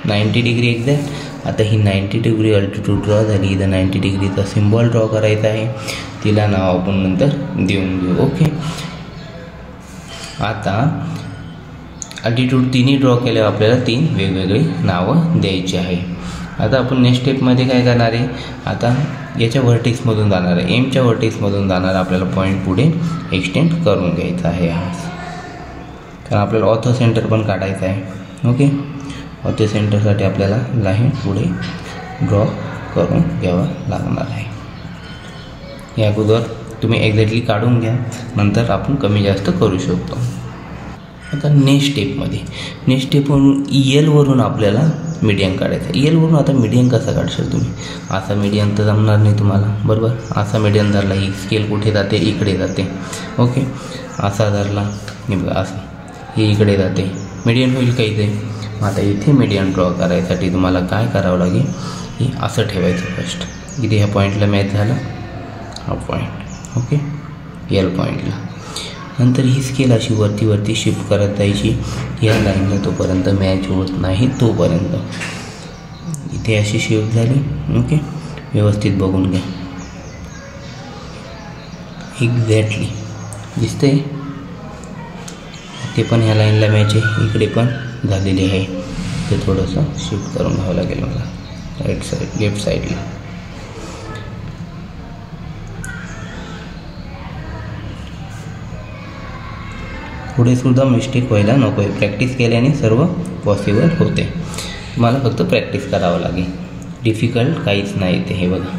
90 डिग्री एक्झॅक्ट. आता ही 90 डिग्री अल्टिट्यूड ड्रॉ झाली. इथं 90 डिग्रीचा सिम्बॉल ड्रॉ करायचा आहे, तिला नाव आपण नंतर देऊन घेऊ ओके. आता अल्टिट्यूड तिन्ही ड्रॉ केल्यावर आपल्याला 3 वेगवेगळी नावं द्यायची आहे. आता आपण नेक्स्ट स्टेपमध्ये काय करणार आहे, आता याच्या व्हर्टेक्समधून जाणार आहे, एमच्या व्हर्टेक्समधून जाणार आपल्याला पॉईंट पुढे एक्सटेंड करून घ्यायचा आहे हा. कारण आपल्याला ऑर्थो सेंटर पण काढायचं आहे ओके. ऑर्थो सेंटरसाठी आपल्याला लाईन पुढे ड्रॉ करून घ्यावं लागणार आहे. या अगोदर तुम्ही एक्झॅक्टली काढून घ्या, नंतर आपण कमी जास्त करू शकतो. आता नेक्स्ट स्टेपमध्ये, नेक्स्ट स्टेपवरून EL वरून आपल्याला मीडियन काढायचा. एलवरून आता मीडियन कसा काढशाल तुम्ही? असा मीडियन तर जमणार नाही तुम्हाला, बरोबर. असा मीडियन धरला, ही स्केल कुठे जाते? इकडे जाते. ओके, असा धरला, हे बघा असं, हे इकडे जाते, मीडियन होईल का इथे? मग आता इथे मीडियन ड्रॉ करायसाठी तुम्हाला काय करावं लागेल? हे असं ठेवायचं फर्स्ट. इथे ह्या पॉईंटला मॅच झाला हा पॉईंट, ओके, एल पॉईंटला. नंतर ही स्केल अशी वरती शिफ्ट करत जायची या लाईनला तोपर्यंत मॅच होत नाही तोपर्यंत. इथे अशी शिफ्ट झाली, ओके, व्यवस्थित बघून घ्या. एक्झॅक्टली दिसतंय, ते पण ह्या लाईनला मॅच आहे, इकडे पण झालेली आहे. ते थोडंसं शिफ्ट करून घ्यावं लागेल मला राईट साईड, लेफ्ट साईडला. पुढे सुद्धा मिस्टेक व्हायला नको आहे. प्रॅक्टिस केल्याने सर्व पॉसिबल होते. तुम्हाला फक्त प्रॅक्टिस करावं लागेल, डिफिकल्ट काहीच नाही ते. हे बघा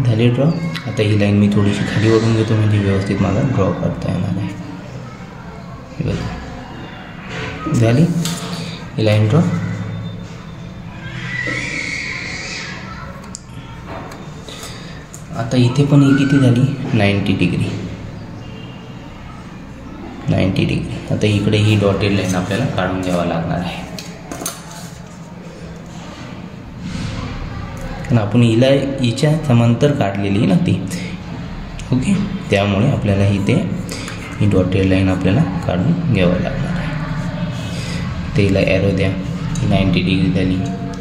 झाली ड्रॉ. आता ही लाईन मी थोडीशी खाली ओढून घेतो म्हणजे व्यवस्थित मला ड्रॉ करता येणार आहे. हे बघा झाली ही लाईन ड्रॉ. आता इथे पण ही किती झाली? 90 डिग्री. आता इकडे ही डॉटेड लाईन आपल्याला काढून घ्यावा लागणार आहे. पण आपण हिच्या समांतर काढलेली ना ती, ओके, त्यामुळे आपल्याला ही डॉटेड लाईन आपल्याला काढून घ्यावं लागणार आहे. ते हिला ॲरो द्या. 90 डिग्री झाली.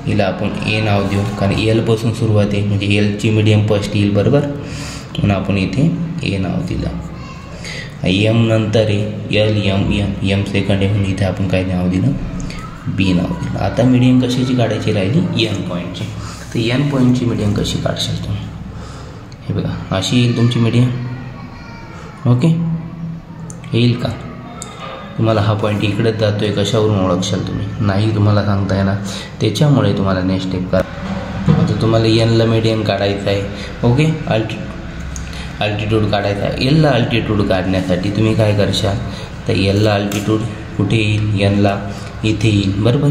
हिला आपण ए नाव देऊ, कारण एलपासून सुरुवात आहे म्हणजे एलची मीडियम फर्स्ट येईल, बरोबर. म्हणून आपण इथे ए नाव दिलं. एम नंतर आहे एल, एम सेकंड आहे म्हणून इथे आपण काय नाव दिलं? बी नाव दिलं. आता मीडियम कशाची काढायची राहिली? एन पॉईंटची. तर एन पॉईंटची मीडियम कशी काढशाल तुम्ही? हे बघा अशी येईल तुमची मीडियम, ओके, येईल का? तुम्हाला हा पॉईंट इकडेच जातो आहे, कशावरून ओळखशाल तुम्ही? नाही तुम्हाला सांगता येणार. त्याच्यामुळे तुम्हाला नेक्स्ट स्टेप करा. आता तुम्हाला एनला मीडियन काढायचं आहे, ओके, अल्टिट्यूड काढायचा आहे. एलला अल्टिट्यूड काढण्यासाठी तुम्ही काय करशाल? तर एलला अल्टिट्यूड कुठे येईल? एनला इथे येईल, बरोबर,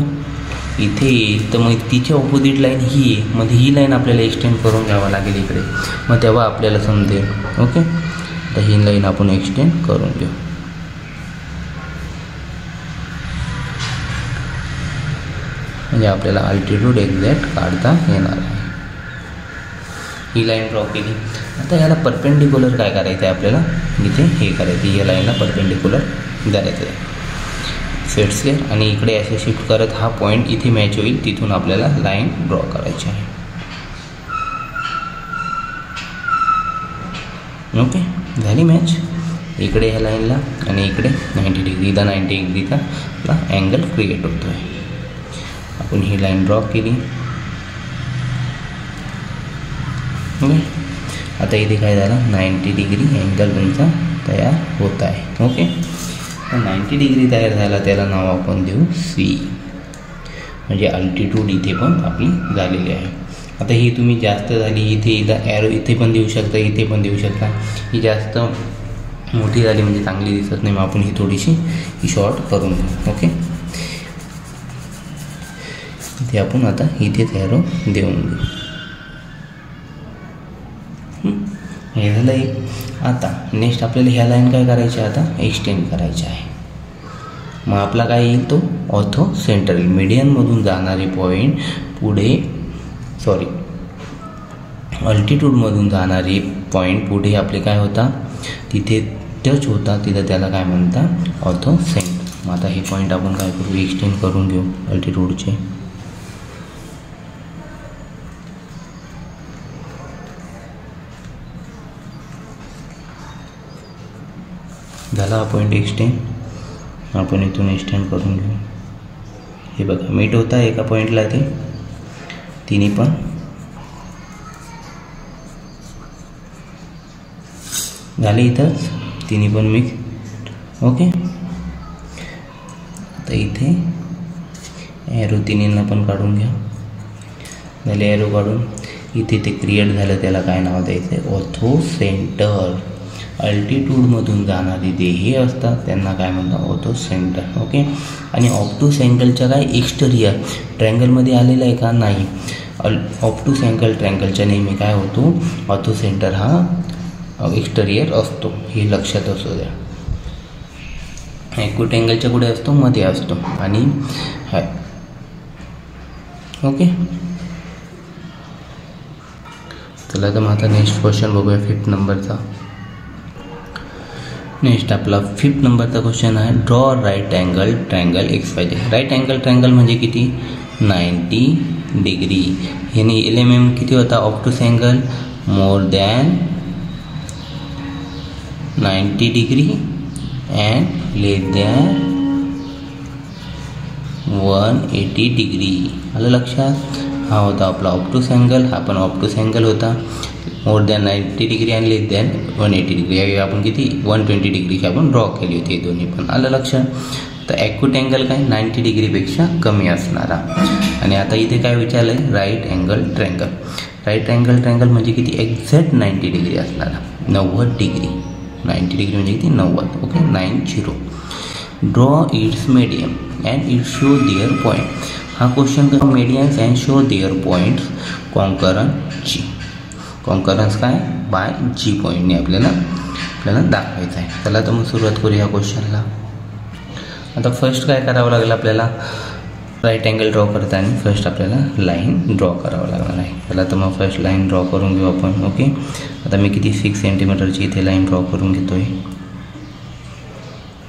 इथे येईल. तर मग तिच्या ऑपोजिट लाईन ही आहे, मग ही लाईन आपल्याला एक्सटेंड करून घ्यावं लागेल इकडे, मग तेव्हा आपल्याला समजेल, ओके. तर ही लाईन आपण एक्सटेंड करून घेऊ. म्हणजे आपल्याला अल्टिट्यूड एक्झॅक्ट काढता येणार आहे. ही लाईन ड्रॉ केली. आता याला परपेंडिक्युलर काय करायचं आहे आपल्याला? इथे हे करायचं, या लाईनला परपेंडिक्युलर जायचं आहे. सेट स्केअर आणि इकडे असे शिफ्ट करत हा पॉईंट इथे मॅच होईल, तिथून आपल्याला लाईन ड्रॉ करायची आहे, ओके. झाली मॅच. इकडे ह्या लाईनला आणि इकडे 90 डिग्रीला 90 डिग्रीचा आपला अँगल क्रिएट होतो आहे. आपण ही लाईन ड्रॉ केली, ओके. आता इथे काय झालं? 90 डिग्री अँगल तुमचा तयार होत आहे, ओके. तर 90 डिग्री तयार झाला, त्याला नाव आपण देऊ सी. म्हणजे अल्टिट्यूड इथे पण आपली झालेली आहे. आता ही तुम्ही जास्त झाली, इथे हिला ॲरो इथे पण देऊ शकता, इथे पण देऊ शकता. ही जास्त मोठी झाली म्हणजे चांगली दिसत नाही, मग आपण ही थोडीशी शॉर्ट करून घेऊ, ओके. इथे आपण आता इथेच ॲरो देऊन देऊ. हे झालं एक. आता नेक्स्ट आपल्याला ह्या लाईन काय करायची? आता एक्सटेंड करायची आहे. मग आपला काय येईल? तो ऑर्थो सेंटर येईल. मीडियनमधून जाणारे पॉईंट पुढे, सॉरी, अल्टिट्यूडमधून जाणारे पॉईंट पुढे आपले काय होता? तिथे टच होता, तिथं त्याला काय म्हणतात? Ortho centre. मग आता हे पॉईंट आपण काय करू? एक्सटेंड करून घेऊ अल्टिट्यूडचे. झाला हा पॉईंट एक्सटेंड. आपण इथून एक्सटेंड करून घेऊ. हे बघा मीट होता एका पॉईंटला, ते तिन्ही पण झाले इथंच, तिन्ही पण मिक्स, ओके. आता इथे ॲरो तिन्हींना पण काढून घ्या. झाले ॲरो काढून. इथे ते क्रिएट झालं, त्याला काय नाव द्यायचं आहे? Ortho centre. अल्टिट्यूडमधून जाणारी जे हे असतात त्यांना काय म्हणतात, ऑर्थो सेंटर. ओके. आणि ऑप्टूस अँगलच्या काय एक्सटेरियर ट्रँगलमध्ये आलेला आहे का, नाही. ऑप्टूस अँगल ट्रँगलच्या नेहमी काय होतो, ऑर्थो सेंटर हा एक्सटेरियर असतो, हे लक्षात असू द्या. ॲक्यूट अँगलच्या पुढे असतो, मध्ये असतो. आणि ओके. चला तर मग आता नेक्स्ट क्वेश्चन बघूया 5th नंबरचा. नेक्स्ट आपला 5th नंबरचा क्वेश्चन आहे, draw right angle triangle XYZ. Right angle triangle म्हणजे किती, 90 डिग्री. ह्याने LMM किती होता, obtuse angle more than 90 degree and less than 180 degree. आलं लक्षात. हा होता आपला ऑप्टूस अँगल, हा पण ऑप्टूस अँगल होता मोर दॅन 90 डिग्री आणि लेस दॅन 180 डिग्री. यावेळी आपण किती 120 डिग्रीची आपण ड्रॉ केली होती, हे दोन्ही पण. आलं लक्षात. तर ॲक्यूट अँगल काय 90 डिग्रीपेक्षा कमी असणारा. आणि आता इथे काय विचारलं आहे, right angle triangle. Right angle triangle म्हणजे किती, एक्झॅक्ट 90 डिग्री असणारा, 90 डिग्री. 90 डिग्री म्हणजे किती, 90. Okay. 90. Draw its medium and it show their point. हा क्वेश्चन कर, medians and show their points concurrent G. Concurrence काय, बाय जी पॉईंटने आपल्याला दाखवायचं आहे. चला तर मग सुरुवात करूया क्वेश्चनला. आता फर्स्ट काय करावं लागेल आपल्याला, राईट अँगल ड्रॉ करताना फर्स्ट आपल्याला लाईन ड्रॉ करावं लागणार आहे. चला तर मग फर्स्ट लाईन ड्रॉ करून घेऊ आपण. ओके. आता मी किती 6 सेंटीमीटरची इथे लाईन ड्रॉ करून घेतो आहे.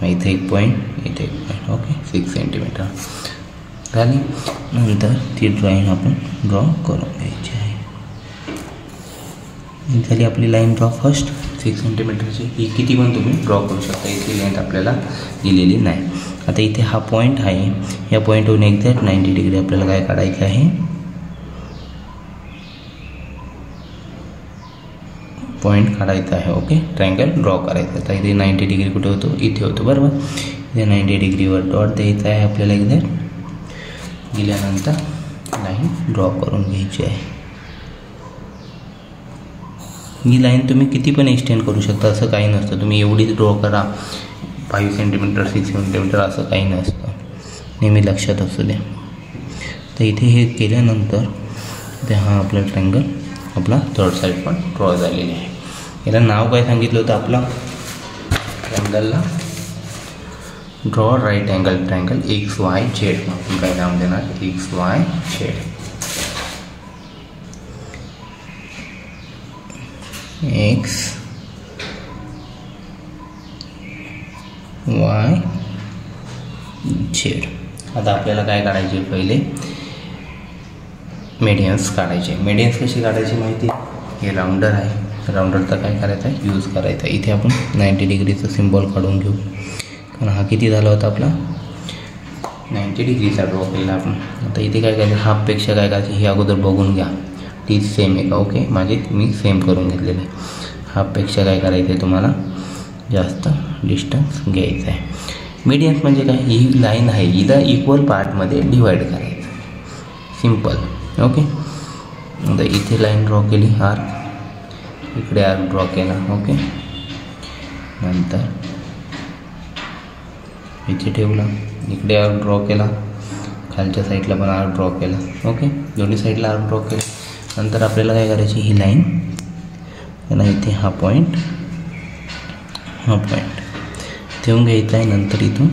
इथे एक पॉईंट, इथे एक पॉईंट. ओके. 6 सेंटीमीटर झाली. नंतर ती ड्रॉईंग आपण ड्रॉ करून घ्यायची आहे. झाली आपली लाईन ड्रॉ फर्स्ट 6 सेंटीमीटरची. ही किती पण तुम्ही ड्रॉ करू शकता, इथली लेंथ आपल्याला दिलेली नाही. आता इथे हा पॉईंट आहे, या पॉईंटवरून एक्झॅक्ट 90 डिग्री आपल्याला काय काढायचं आहे, पॉईंट काढायचा आहे. ओके. ट्रँगल ड्रॉ करायचं. आता इथे 90 डिग्री कुठे होतो, इथे होतो, बरोबर. इथे 90 डिग्रीवर डॉट द्यायचा आहे आपल्याला. एक्झॅक्ट गेल्यानंतर लाईन ड्रॉ करून घ्यायची आहे. ही लाईन तुम्ही किती पण एक्सटेंड करू शकता, असं काही नसतं. तुम्ही एवढीच ड्रॉ करा, 5 सेंटीमीटर 6 सेंटीमीटर असं काही नसतं, नेहमी लक्षात असू द्या. तर इथे हे केल्यानंतर ते हा आपला ट्रँगल आपला थर्ड साईड पण ड्रॉ झालेली आहे. याला नाव काय सांगितलं होतं आपला ट्रँगलला, draw right angle triangle XYZ. आपण काय नाव देणार, XYZ. XYZ. आता आपल्याला काय काढायचे, पहिले मेडियन्स काढायचे. मेडियन्स कशी काढायची माहिती, हे राऊंडर आहे, राऊंडरचा काय करायचा आहे, यूज करायचा. इथे आपण 90 डिग्रीचं सिम्बॉल काढून घेऊ, कारण हा किती झाला होता आपला 90 डिग्रीचा ड्रॉ केला आपण. आता इथे काय करायचं, हाफपेक्षा काय करायचं, हे अगोदर बघून घ्या ती सेम आहे का. ओके. माझे मी सेम करून घेतलेलं आहे. हाफपेक्षा काय करायचं आहे, तुम्हाला जास्त डिस्टन्स घ्यायचं आहे. मीडियन्स म्हणजे काय, ही लाईन आहे, हिला इक्वल पार्टमध्ये डिवाईड करायचं, सिम्पल. ओके. आता इथे लाईन ड्रॉ केली, आर्क, इकडे आर्क ड्रॉ केला. ओके. नंतर इथे ठेवला, इकडे आर्क ड्रॉ केला, खालच्या साईडला पण आर्क ड्रॉ केला. ओके. दोन्ही साईडला आर्क ड्रॉ केला. नंतर आपल्याला काय करायची, ही लाईन त्यांना इथे हा पॉईंट ठेवून घ्यायचा आहे. नंतर इथून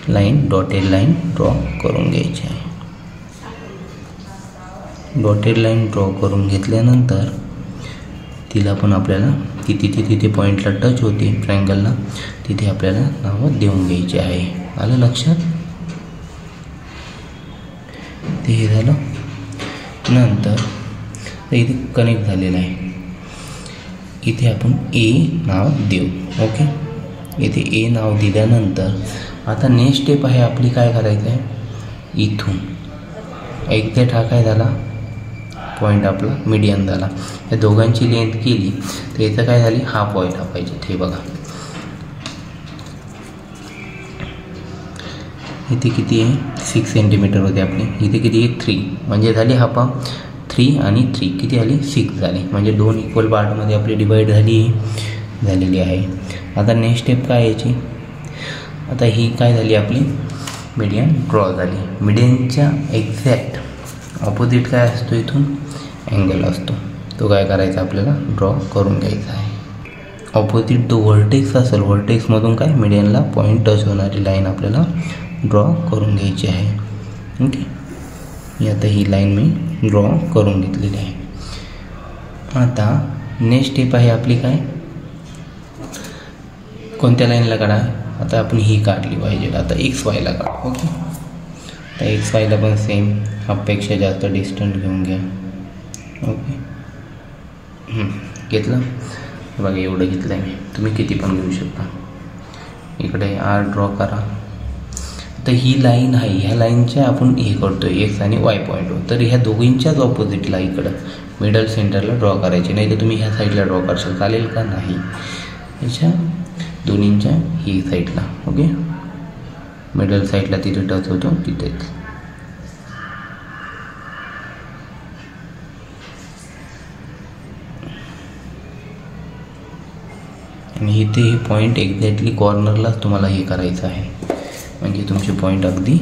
लाईन डॉटेड लाईन ड्रॉ करून घ्यायची आहे. डॉटेड लाईन ड्रॉ करून घेतल्यानंतर तिला पण आपल्याला तिथे पॉईंटला टच होते ट्रायंगलला, तिथे आपल्याला नावं देऊन घ्यायची आहे. आलं लक्षात. ते हे झालं. नंतर इथे कनेक्ट झालेलं आहे, इथे आपण ए नाव देऊ. ओके. इथे ए नाव दिल्यानंतर आता नेक्स्ट स्टेप आहे आपली, काय करायचं आहे, इथून एक्झॅक्ट हा काय झाला, पॉईंट आपला मीडियन झाला. या दोघांची लेंथ केली तर याचं काय झाली, हा पॉईंट हा पाहिजे. हे बघा इथे किती आहे, 6 सेंटीमीटर होते आपली, इथे किती आहे 3, म्हणजे झाली हाफा 3 आणि 3 किती आली 6 झाली. म्हणजे 2 इक्वल पार्टमध्ये आपली डिवाईड झाली. झालेली आहे. आता नेक्स्ट स्टेप काय याची, आता ही काय झाली आपली मीडियन ड्रॉ झाली. मीडियनच्या एक्झॅक्ट ऑपोजिट काय असतो, इथून अँगल असतो, तो काय करायचा आपल्याला ड्रॉ करून घ्यायचा आहे. ऑपोजिट तो व्हर्टेक्स असेल, व्हर्टेक्समधून काय मीडियनला पॉईंट टच होणारी लाईन आपल्याला ड्रॉ करून घ्यायची आहे. ओके, आता ही लाईन मी ड्रॉ करून घेतलेली आहे. आता नेक्स्ट स्टेप आहे आपली काय, कोणत्या लाईनला काढा, आता आपण ही काढली पाहिजे. आता एक्स वायला काढ. ओके, तर एक्स वायला पण सेम हाफपेक्षा जास्त डिस्टन्स घेऊन घ्या. ओके, घेतलं बघा, एवढं घेतलं आहे मी, तुम्ही किती पण घेऊ शकता. इकडे आर ड्रॉ करा. तर ही लाईन आहे, ह्या लाईनच्या आपण हे करतो एक्स आणि वाय पॉईंटवर, तर ह्या दोघींच्याच ऑपोजिटला इकडं मिडल सेंटरला ड्रॉ करायची. नाही तर तुम्ही ह्या साईडला ड्रॉ करशाल, चालेल का, नाही, ह्याच्या दोन्हींच्या ही साईडला. ओके, मिडल साईडला तिथे टच होतो तिथेच. आणि इथे हे पॉईंट एक्झॅक्टली कॉर्नरलाच तुम्हाला हे करायचं आहे, म्हणजे तुमचे पॉईंट अगदी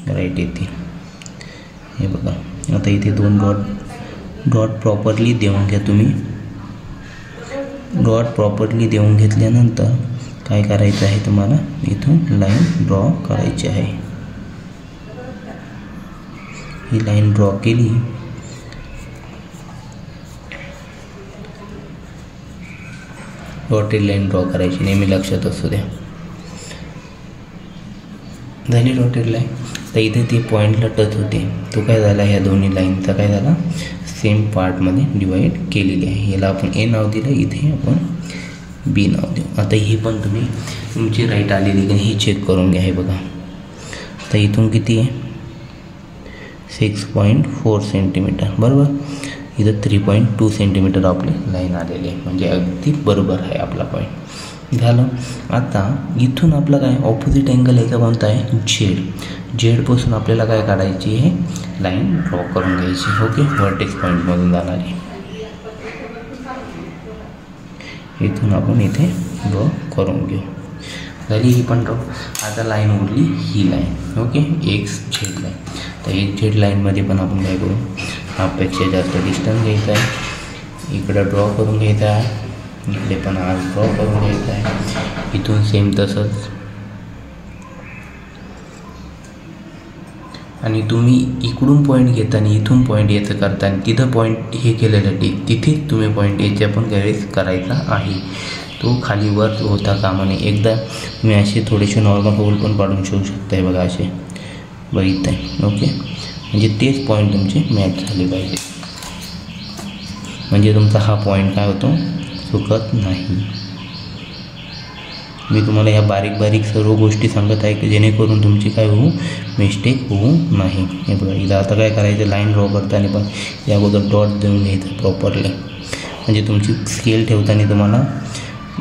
राईट येतील. हे बघा, आता इथे दोन डॉट प्रॉपरली देऊन घ्या तुम्ही. डॉट प्रॉपरली देऊन घेतल्यानंतर काय करायचं आहे तुम्हाला, इथून लाईन ड्रॉ करायची आहे. ही लाईन ड्रॉ केली, डॉटेड लाईन ड्रॉ करायची, नेहमी लक्षात असू द्या. झाली डॉटेड लाईन. तर इथे ती पॉईंटला टच होते, तो काय झाला, ह्या दोन्ही लाईनचा काय झाला, सेम पार्टमध्ये डिवाईड केलेली आहे. याला आपण ए नाव दिलं, इथे आपण बी नाव देऊ. आता ही पण तुम्ही तुमची राईट आलेली का ही चेक करून घ्या. हे बघा, आता इथून किती आहे, 6.4 सेंटीमीटर, बरोबर. इथं 3.2 सेंटीमीटर आपली लाईन आलेली आहे, म्हणजे अगदी बरोबर आहे आपला पॉईंट. झालं. आता इथून आपला काय ऑपोजिट अँगल याचा कोणता आहे, झेड. झेडपासून आपल्याला काय काढायची आहे, लाईन ड्रॉ करून घ्यायची. ओके, व्हर्टेक्स पॉईंटमधून जाणारी, इथून आपण इथे ड्रॉ करून घेऊ. झाली ही पण ड्रॉ. आता लाईन उरली ही line. Okay, X Z line. तर एक झेड लाईनमध्ये पण आपण काय करू, हाफपेक्षा जास्त डिस्टन्स घ्यायचा आहे, इकडं ड्रॉ करून घ्यायचा आहे, इकडे पण आर ड्रॉ करून घ्यायचा आहे. इथून सेम तसंच. आणि तुम्ही इकडून पॉईंट घेताना इथून पॉईंट याचं करताना तिथं पॉईंट हे केलेलं ठीक, तिथेच तुम्ही पॉईंट याच्या पण गॅरेज करायचा आहे. तो खाली वर होता कामा नये. एकदा तुम्ही असे थोडेसे नॉर्मल होल पण पाडून ठेवू शकताय बघा, असे बघितलं आहे. ओके, म्हणजे तेच पॉईंट तुमचे मॅच झाले पाहिजे, म्हणजे तुमचा हा पॉईंट काय होतो, चुकत नाही. मी तुम्हाला ह्या बारीक बारीक सर्व गोष्टी सांगत आहे की जेणेकरून तुमची काय होऊ, मिस्टेक होऊ नाही. हे बघा, इथं आता काय करायचं, लाईन ड्रॉ करताना पण या अगोदर डॉट देऊन घ्यायचं प्रॉपरली, म्हणजे तुमची स्केल ठेवताना तुम्हाला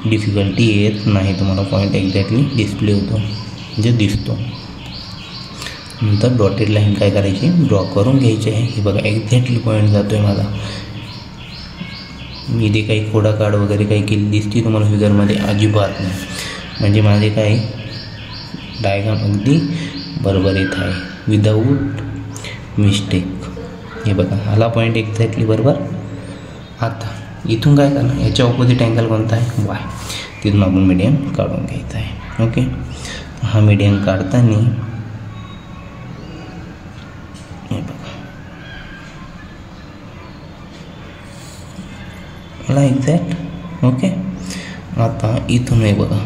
डिफिकल्टी येत नाही, तुम्हाला पॉईंट एक्झॅक्टली डिस्प्ले होतो, म्हणजे दिसतो. नंतर डॉटेड लाईन काय करायची, ड्रॉ करून घ्यायची आहे. हे बघा, एक्झॅक्टली पॉईंट जातो आहे माझा. मी इथे काही खोडाकाड वगैरे काही केली दिसते तुम्हाला फिगरमध्ये, अजिबात नाही. म्हणजे माझे काय डायग्राम अगदी बरोबर येत आहे, विदाऊट मिस्टेक. हे बघा, आला पॉईंट एक्झॅक्टली बरोबर. आता इथून काय करणार, याच्या ऑपोजिट अँगल कोणता आहे, वाय. तिथून आपण मीडियम काढून घ्यायचा आहे. ओके, हा मीडियम काढताना हे बघा, मला एक्झॅक्ट. ओके, आता इथून हे बघा,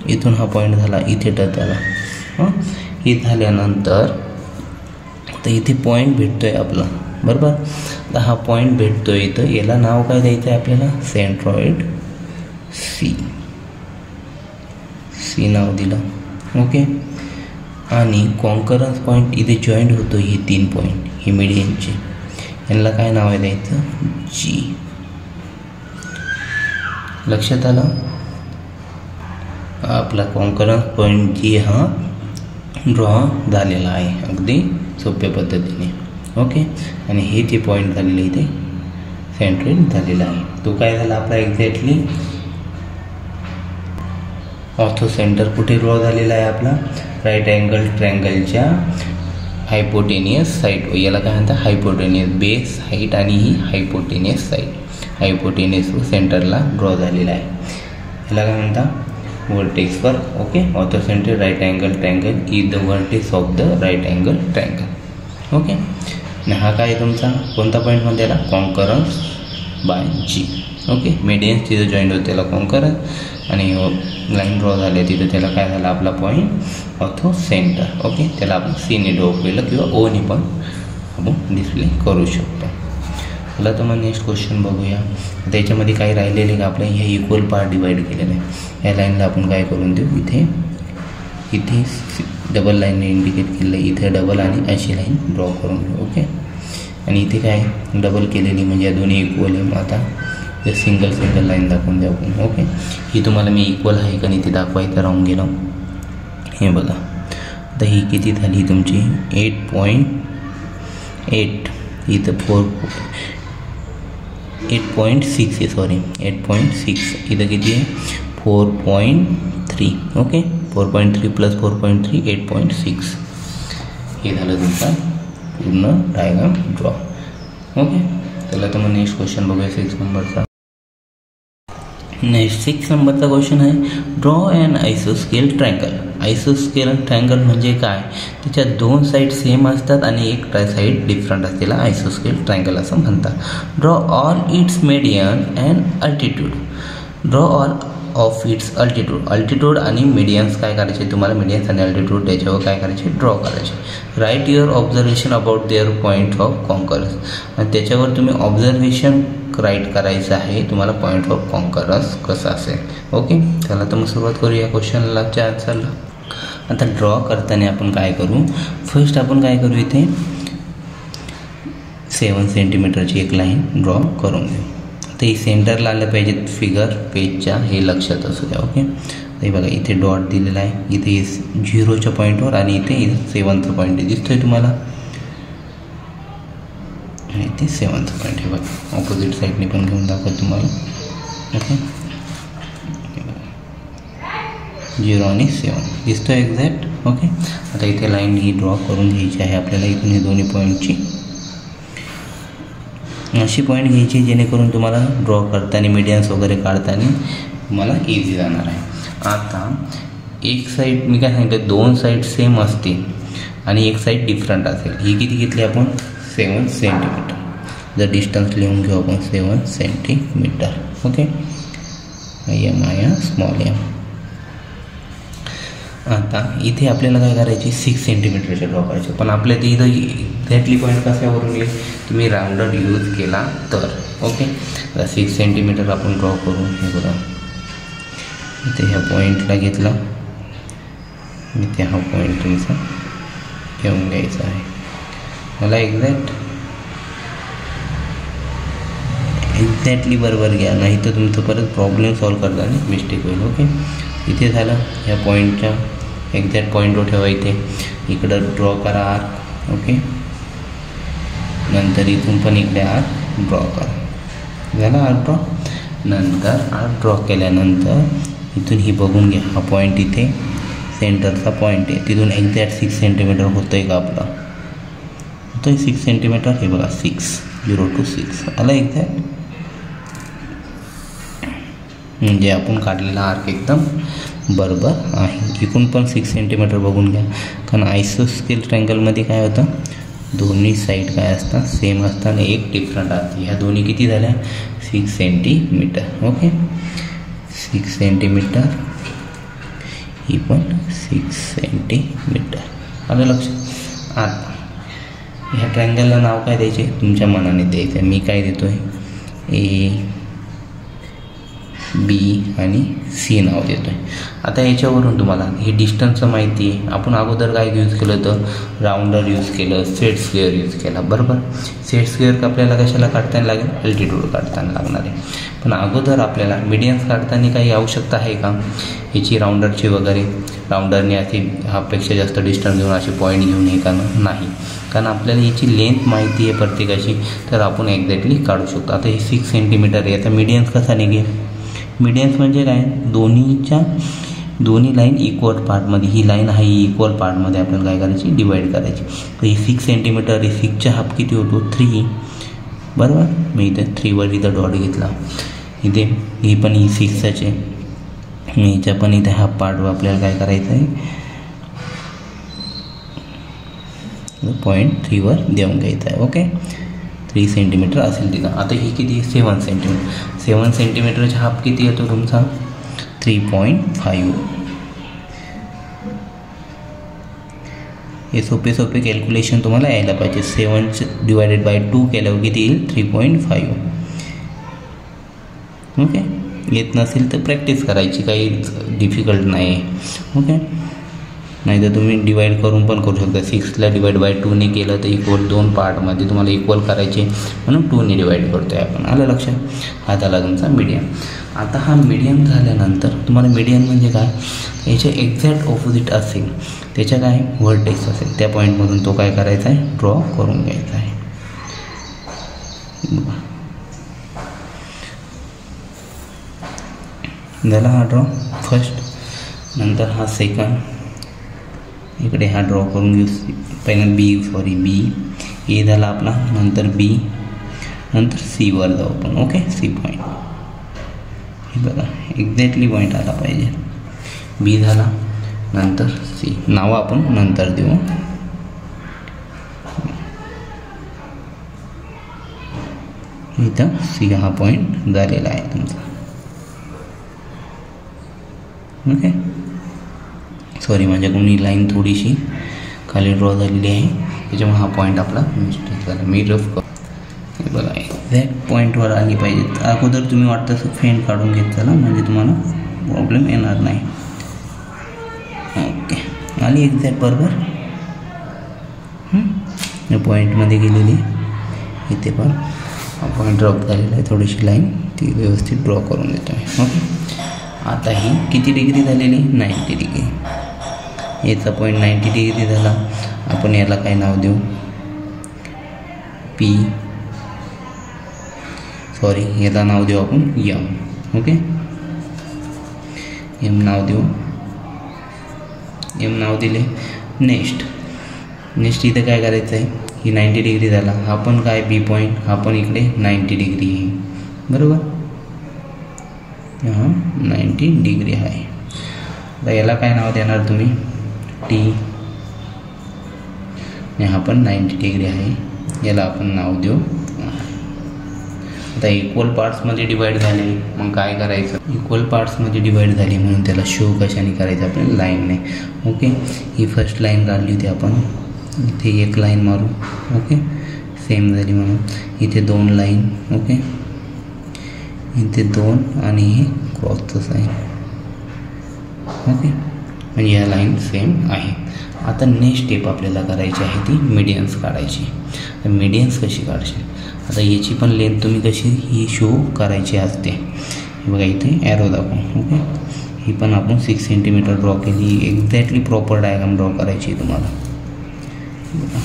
इथून हा पॉईंट झाला, इथे टच झाला. हे झाल्यानंतर तर इथे पॉईंट भेटतो आहे आपला, बरोबर. तर हा पॉईंट भेटतो आहे, इथं याला नाव काय द्यायचं आहे आपल्याला, सेंट्रॉइड सी. सी नाव दिलं. ओके, आणि कॉन्करन्स पॉईंट इथे जॉईंट होतो, हे 3 पॉईंट हे मिडियनचे, यांना काय नाव आहे द्यायचं, जी. लक्षात आलं, आपला कॉन्करन्स पॉईंट जी हा ड्रॉ झालेला आहे अगदी सोप्या पद्धतीने. ओके, आणि हे जे पॉईंट झालेले इथे सेंट्रेट झालेला आहे, तो काय झाला आपला एक्झॅक्टली ऑर्थो सेंटर कुठे ड्रॉ झालेला आहे आपला, राईट अँगल ट्रायंगलच्या हायपोटेनियस साईड, याला काय म्हणतात हायपोटेनियस, बेस हाईट आणि ही हायपोटेनियस साईड, हायपोटेनियस सेंटरला ड्रॉ झालेला आहे, याला काय म्हणतात वर्टेक्सवर. Okay, orthocentre right angle triangle is the vertex of the right angle triangle. Okay, आणि हा काय तुमचा कोणता पॉईंट म्हणते याला, concurrence by G. Okay, medians तिथं जॉईंट होते त्याला कॉन्करन्स, आणि लाईन ड्रॉ झाली तिथं त्याला काय झालं आपला पॉईंट ऑर्थो सेंटर. ओके, त्याला आपण सीने ड्रॉ केलं किंवा ओने पण आपण डिस्प्ले करू शकतो. चला तर मग नेक्स्ट क्वेश्चन बघूया. त्याच्यामध्ये काही राहिलेले का आपल्या हे इक्वल पार्ट डिवाईड केलेले आहे, या लाईनला आपण काय करून देऊ, इथे डबल लाईनने इंडिकेट केलं, इथे डबल आणि अशी लाईन ड्रॉ करून घेऊ. ओके, आणि इथे काय डबल केलेली म्हणजे या दोन्ही इक्वल आहे. मग आता सिंगल लाईन दाखवून द्या आपण. ओके, ही तुम्हाला मी इक्वल आहे का नाही ते दाखवायचं राहून गेलं. हे बघा, आता ही किती झाली तुमची 8.8, इथं 8.6 आहे, सॉरी 8.6, इथं किती आहे 4.3. ओके, 4.3 + 4.3 8.6, हे झालं तुमचा पूर्ण डायग्राम ड्रॉ. ओके, चला तर मग नेक्स्ट क्वेश्चन बघूया 6 नंबरचा. नेक्स्ट 6 नंबरचा क्वेश्चन आहे, ड्रॉ अँड आयसोस्केल ट्रायंगल. आयसोस्केल ट्रायंगल म्हणजे काय, त्याच्या 2 साईड सेम असतात आणि एक साईड डिफरंट असते, त्याला आयसोस्केल ट्रायंगल असं म्हणतात. Draw all it's median and altitude. Draw all of its altitude आणि मीडियन्स काय करायचे तुम्हाला, मीडियन्स आणि अल्टिट्यूड त्याच्यावर काय करायचे ड्रॉ करायचे. Write your observation about their point of concurrence, आणि त्याच्यावर तुम्ही ऑब्झर्वेशन राईट करायचं आहे तुम्हाला पॉईंट ऑफ कॉन्करन्स कसं असेल. ओके, चला तर मग सुरुवात करूया क्वेश्चनलाच्या आन्सरला. आता ड्रॉ करताना आपण काय करू, फर्स्ट आपण काय करू, इथे 7 सेंटीमीटरची एक लाईन ड्रॉ करून घेऊ. आता ही सेंटरला आलं पाहिजे फिगर पेजच्या, हे लक्षात असू द्या. ओके, हे बघा इथे डॉट दिलेला आहे, इथे 0च्या पॉईंटवर आणि इथे 7चा पॉईंट दिसतोय तुम्हाला, इथे 7चा पॉईंट आहे बघा. ऑपोजिट साईडने पण घेऊन दाखवतो तुम्हाला. ओके, 0 आणि 7 दिसतोय एक्झॅक्ट. ओके, आता इथे लाईन ही ड्रॉ करून घ्यायची आहे आपल्याला. इथून हे दोन्ही पॉईंटची अशी पॉईंट घ्यायची जेणेकरून तुम्हाला ड्रॉ करताना मीडियन्स वगैरे काढताना तुम्हाला इझी जाणार आहे. आता एक साईड मी काय सांगितलं, 2 साईड सेम असतील आणि एक साईड डिफरंट असेल. ही किती घेतली आपण 7 सेंटीमीटर. जर डिस्टन्स लिहून घेऊ आपण 7 centimetre. Okay, M I small M. आता इथे आपल्याला काय करायची 6 सेंटीमीटरचे ड्रॉ करायचे, पण आपल्या ते इथं एक्झॅक्टली पॉईंट कशावरून येईल, तुम्ही राऊंडर यूज केला तर. ओके, आता 6 सेंटीमीटर आपण ड्रॉ करू. हे बघा इथे ह्या पॉईंटला घेतला, इथे हा पॉईंट तुमचा घेऊन घ्यायचा आहे मला. एक्झॅक्टली बरोबर घ्या, नाही तर तुमचं परत प्रॉब्लेम सॉल्व करताना मिस्टेक होईल. ओके, इथे झालं, ह्या पॉईंटच्या एक्झॅक्ट पॉईंटवर ठेवा. इथे इकडं ड्रॉ करा आर्क. ओके, नंतर इथून पण इकडे आर्क ड्रॉ करा. झालं आर्क ड्रॉ. नंतर आर्क ड्रॉ केल्यानंतर इथून ही बघून घ्या, हा पॉईंट इथे सेंटरचा पॉईंट आहे, तिथून एक्झॅक्ट 6 सेंटीमीटर होतं आहे का आपला, होतं आहे 6 सेंटीमीटर. हे बघा 6, 0 to 6 आलं एक्झॅक्ट. म्हणजे आपण काढलेला आर्क एकदम बरोबर आहे. इकडून पण 6 सेंटीमीटर बघून घ्या, कारण आयसोस्केल ट्रायंगलमध्ये काय होतं, दोन्ही साईड काय असतात सेम असतात आणि एक डिफरंट असते. ह्या दोन्ही किती झाल्या 6 सेंटीमीटर. ओके, 6 सेंटीमीटर, ही पण 6 सेंटीमीटर आलं लक्षात. आता ह्या ट्रायंगलला नाव काय द्यायचे तुमच्या मनाने द्यायचं. मी काय देतो आहे ए बी आणि सी नाव देतो आहे. आता याच्यावरून तुम्हाला हे डिस्टन्सचं माहिती आहे. आपण अगोदर काय यूज केलं होतं, राऊंडर यूज केलं, सेट स्क्वेअर यूज केला बरोबर. सेट स्क्वेअर आपल्याला कशाला काढताना लागेल, अल्टिट्यूड काढताना लागणार आहे. पण अगोदर आपल्याला मीडियन्स काढताना काही आवश्यकता आहे का याची, राऊंडरची वगैरे. राऊंडरने अशी हापेक्षा जास्त डिस्टन्स घेऊन असे पॉईंट घेऊन हे का नाही, कारण आपल्याला याची लेंथ माहिती आहे प्रत्येकाची, तर आपण एक्झॅक्टली काढू शकतो. आता हे 6 सेंटीमीटर आहे. आता मीडियन्स कसा निघेल, मीडियन्स म्हणजे काय, दोन्हीच्या दोन्ही लाईन इक्वल पार्टमध्ये, ही लाईन आहे इक्वल पार्टमध्ये आपल्याला काय करायची, डिवाईड करायची. तर ही 6 सेंटीमीटर, 6चा हाफ किती होतो 3, बरोबर. मी इथं 3वर इथं डॉट घेतला. इथे ही पण ही 6च आहे. हिच्या पण इथे हाफ पार्ट आपल्याला काय करायचं आहे, 0.3वर देऊन घ्यायचं आहे. ओके, 3 सेंटीमीटर असेल तिथं. आता ही किती, 7 सेंटीमीटर. 7 सेंटीमीटरचा हाफ किती येतो तुमचा, 3.5. हे सोपे कॅल्क्युलेशन तुम्हाला यायला पाहिजे. 7/2 केल्यावर किती येईल, 3.5. ओके, येत नसेल तर प्रॅक्टिस करायची, काही डिफिकल्ट नाही आहे. ओके, नाही तर तुम्ही डिवाईड करून पण करू शकता. 6ला /2ने केलं तर इक्वल 2 पार्टमध्ये तुम्हाला इक्वल करायचे, म्हणून 2ने डिवाईड करतो आहे आपण. आलं लक्षात. हा झाला तुमचा मीडियम. आता हा मीडियम झाल्यानंतर तुम्हाला मीडियम म्हणजे काय, याच्या एक्झॅक्ट ऑपोजिट असेल त्याच्या काय व्हर्टेक्स असेल, त्या पॉईंटमधून तो काय करायचा आहे, ड्रॉ करून घ्यायचा आहे. झाला हा ड्रॉ फर्स्ट. नंतर हा सेकंड, इकडे हा ड्रॉ करून घेऊ. पहिला बी ए झाला आपला. नंतर बी, नंतर सीवर जाऊ आपण. Okay, C point. हे बघा एक्झॅक्टली पॉईंट आला पाहिजे. बी झाला, नंतर सी. नावं आपण नंतर देऊ. इथं सी हा पॉईंट झालेला आहे तुमचा. ओके, सॉरी माझ्याकडून ही लाईन थोडीशी खाली ड्रॉ झालेली आहे, त्याच्यामुळे हा पॉईंट आपला मिस्टेक झाला. मी रफ कर. हे बघा एक्झॅक्ट पॉईंटवर आली पाहिजे. अगोदर तुम्ही वाटतं असं फेंट काढून घेत चला, म्हणजे तुम्हाला प्रॉब्लेम येणार नाही. ओके, आली एक्झॅक्ट बरोबर. या पॉईंटमध्ये गेलेली, इथे पण हा पॉईंट ड्रॉप झालेला आहे. थोडीशी लाईन ती व्यवस्थित ड्रॉ करून देतो आहे. ओके, आता ही किती डिग्री झालेली, 90 डिग्री. याचा पॉईंट 90 डिग्री झाला. आपण याला काय नाव देऊ, पी, सॉरी याला नाव देऊ आपण यम. ओके, एम नाव देऊ. एम नाव दिले. नेक्स्ट इथं काय करायचं आहे, ही 90 डिग्री झाला. हा पण काय बी पॉईंट, हा पण इकडे 90 डिग्री आहे, बरोबर. हां 90 डिग्री आहे. आता याला काय नाव देणार तुम्ही, टी. हा पण 90 डिग्री आहे, याला आपण नाव देऊ. आता इक्वल पार्ट्समध्ये डिवाईड झाले, मग काय करायचं, इक्वल पार्ट्समध्ये डिवाईड झाली म्हणून त्याला शो कशाने करायचं, आपल्याला लाईनने. ओके, ही फर्स्ट लाईन काढली होती आपण, इथे एक लाईन मारू. ओके, सेम झाली म्हणून. इथे 2 लाईन. ओके, इथे 2 आणि हे क्रॉसचं साईन. ओके, म्हणजे ह्या लाईन सेम आहे. आता नेक्स्ट स्टेप आपल्याला करायची आहे ती मीडियन्स काढायची. तर मीडियन्स कशी काढायची, आता याची पण लेंथ तुम्ही कशी ही शो करायची असते. बघा इथे ॲरो दाखवू. ओके, ही पण आपण 6 सेंटीमीटर ड्रॉ केली. एक्झॅक्टली प्रॉपर डायग्राम ड्रॉ करायची तुम्हाला. बघा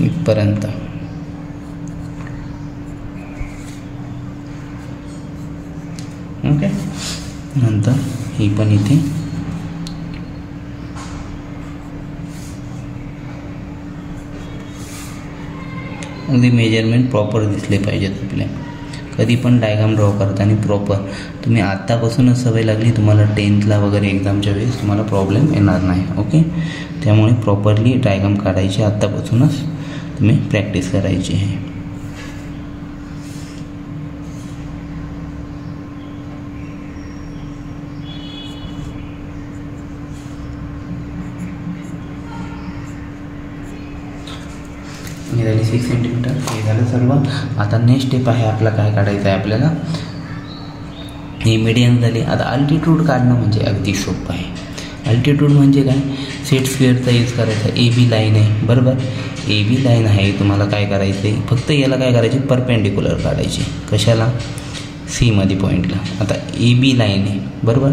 इथपर्यंत. ओके, नंतर ही पण इथे अगदी मेजरमेंट प्रॉपर दिसले पाहिजेत आपल्या. कधी पण डायग्राम ड्रॉ करताना प्रॉपर तुम्ही आत्तापासूनच सवय लागली, तुम्हाला 10thला वगैरे एक्झामच्या वेळेस तुम्हाला प्रॉब्लेम येणार नाही. ओके, त्यामुळे प्रॉपरली डायग्राम काढायची आत्तापासूनच तुम्ही प्रॅक्टिस करायची आहे. हे झाले 6 सेंटीमीटर. हे झालं सर्व. आता नेक्स्ट स्टेप आहे आपला काय काढायचं आहे आपल्याला, हे मीडियम झाले. आता अल्टिट्यूड काढणं म्हणजे अगदी सोपं आहे. अल्टिट्यूड म्हणजे काय, सेट स्क्वेअरचा यूज करायचा. ए बी लाईन आहे, बरोबर. ए बी लाईन आहे, तुम्हाला काय करायचं आहे, फक्त याला काय करायचे, परपेंडिक्युलर काढायचे. कशाला, सीमध्ये पॉईंटला. आता ए बी लाईन आहे, बरोबर.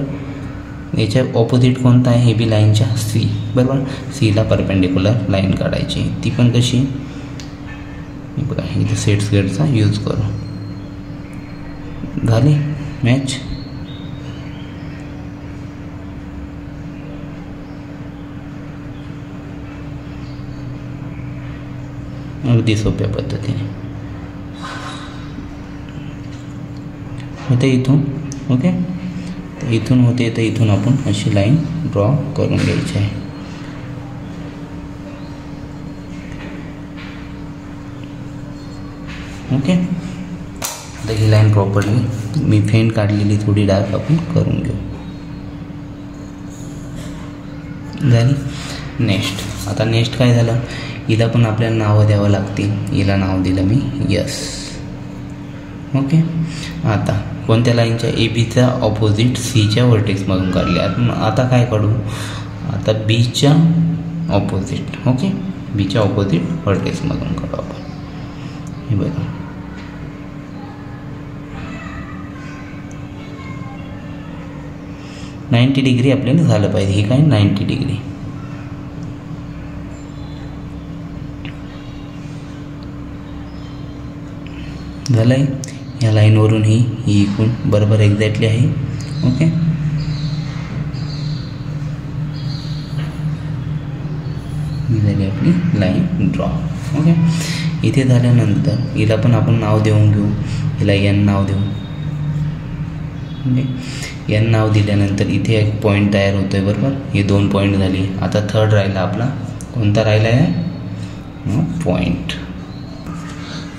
याच्या ऑपोजिट कोणता आहे, ए बी लाईनच्या सी, बरोबर. सीला परपेंडिक्युलर लाईन काढायची. ती पण कशी, बघा इथे सेट स्क्वेअरचा यूज करू. झाली मॅच. अगदी सोप्या पद्धतीने होते इथून. ओके, तर इथून होते तर इथून आपण अशी लाईन ड्रॉ करून घ्यायची आहे. ओके, आता ही लाईन प्रॉपरली मी फेंट काढलेली थोडी डार्क आपण करून घेऊ. झाली. नेक्स्ट, आता नेक्स्ट काय झालं, हिला पण आपल्याला नावं द्यावं लागतील. हिला नाव दिलं मी यस. ओके, आता कोणत्या लाईनच्या ए बीचा ऑपोजिट सीच्या व्हर्टेक्समधून काढले. आता काय काढू, आता बीच्या ऑपोजिट. ओके, बीच्या ऑपोजिट व्हर्टेक्समधून काढू आपण. हे बघा, नाईंटी डिग्री आपल्याला झालं पाहिजे. हे काय 90 डिग्री. झालं आहे. या लाईनवरून ही इकडून बरोबर एक्झॅक्टली आहे. ओके, झाली आपली लाईन ड्रॉ. ओके, इथे झाल्यानंतर हिला पण आपण नाव देऊन घेऊ. हिला एन नाव देऊ. ओके, एन नाव दिल्यानंतर इथे एक पॉईंट तयार होतो आहे. बरोबर, हे 2 पॉईंट झाली. आता थर्ड राहिला आपला. कोणता राहिला आहे, पॉईंट.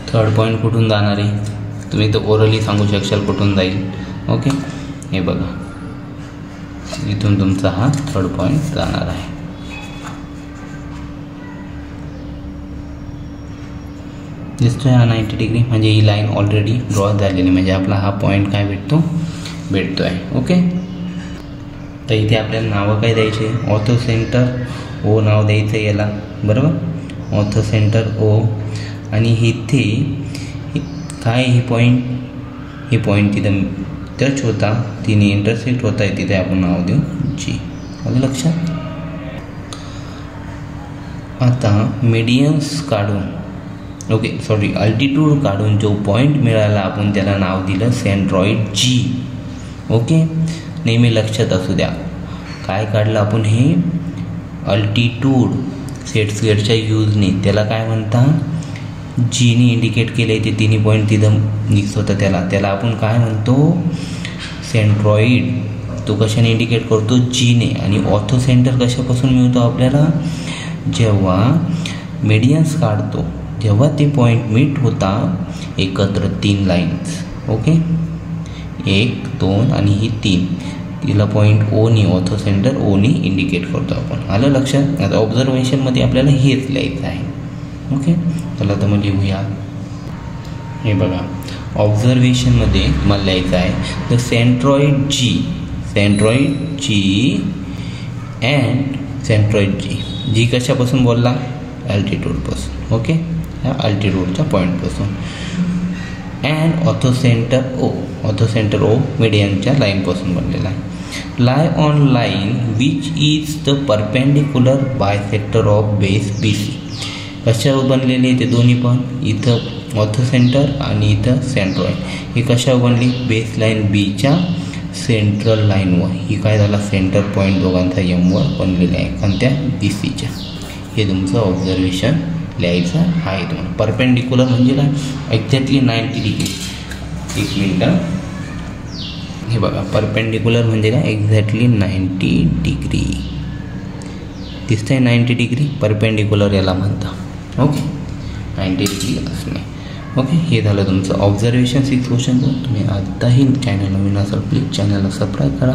थर्ड पॉईंट कुठून जाणार आहे, तुम्ही तर ओरली सांगू शकाल कुठून जाईल. ओके, हे बघा, इथून तुमचा हा थर्ड पॉईंट जाणार आहे. दिसतोय हा 90 डिग्री. म्हणजे ही लाईन ऑलरेडी ड्रॉ झालेली, म्हणजे आपला हा पॉईंट काय भेटतो आहे. ओके, तर इथे आपल्याला नावं काय द्यायचे, ऑर्थो सेंटर ओ नाव द्यायचं याला. बरोबर, ऑर्थो सेंटर ओ. आणि इथे काय हे पॉईंट तिथं टच होता, तिने इंटरसेक्ट होता आहे, तिथे आपण नाव देऊ जी. आलं लक्षात. आता मीडियन्स काढून, ओके सॉरी, अल्टिट्यूड काढून जो पॉईंट मिळाला आपण त्याला नाव दिलं सेंट्रॉइड जी. ओके, नेहमी लक्षात असू द्या. काय काढलं आपण, हे अल्टिट्यूड सेट स्क्वेअरच्या यूजने. त्याला काय म्हणतात, जीने इंडिकेट केले. ते तिन्ही पॉईंट तिथं मिक्स होतं, त्याला आपण काय म्हणतो, सेंट्रॉइड. तो कशाने इंडिकेट करतो, जीने. आणि ऑर्थो सेंटर कशापासून मिळतो आपल्याला, जेव्हा मीडियन्स काढतो तेव्हा ते पॉईंट मीट होता एकत्र 3 लाईन्स. ओके, 1 2 आणि ही 3. तिला पॉईंट ओनी, ऑर्थो सेंटर ओनी इंडिकेट करतो आपण. आलं लक्षात. आता ऑब्झर्वेशनमध्ये आपल्याला हेच लिहायचं आहे. ओके, चला तर मग लिहूया. हे बघा, ऑब्झर्वेशनमध्ये मला लिहायचं आहे the centroid G and centroid G कशापासून बोलला, अल्टिट्यूडपासून. ओके, ह्या अल्टिट्यूडच्या पॉईंटपासून. अँड ऑर्थो सेंटर ओ मीडियनच्या लाईनपासून बनलेला आहे. lie on line which is the perpendicular bisector of base BC. कशावर बनलेले ते दोन्ही पण, इथं ऑर्थो सेंटर आणि इथं सेंट्रॉइड. हे कशावर बनली, बेस लाईन बीच्या सेंट्रल लाईनवर. ही काय झाला, सेंटर पॉईंट दोघांचा एमवर बनलेला आहे, कोणत्या, BCच्या. हे तुमचं ऑब्झर्वेशन लिहायचं आहे तुम्हाला. परपेंडिक्युलर म्हणजे काय, एक्झॅक्टली 90 डिग्री. एक मिनटं, हे बघा, परपेंडिक्युलर म्हणजे काय, एक्झॅक्टली 90 डिग्री. दिसतंय 90 डिग्री, परपेंडिक्युलर याला म्हणतात. ओके, 90 डिग्री असणे. ओके, हे झालं तुमचं ऑब्झर्वेशन 6 क्वेश्चन. तुम्ही आत्ताही चॅनल नवीन असाल प्लीज चॅनलला सबस्क्राईब करा,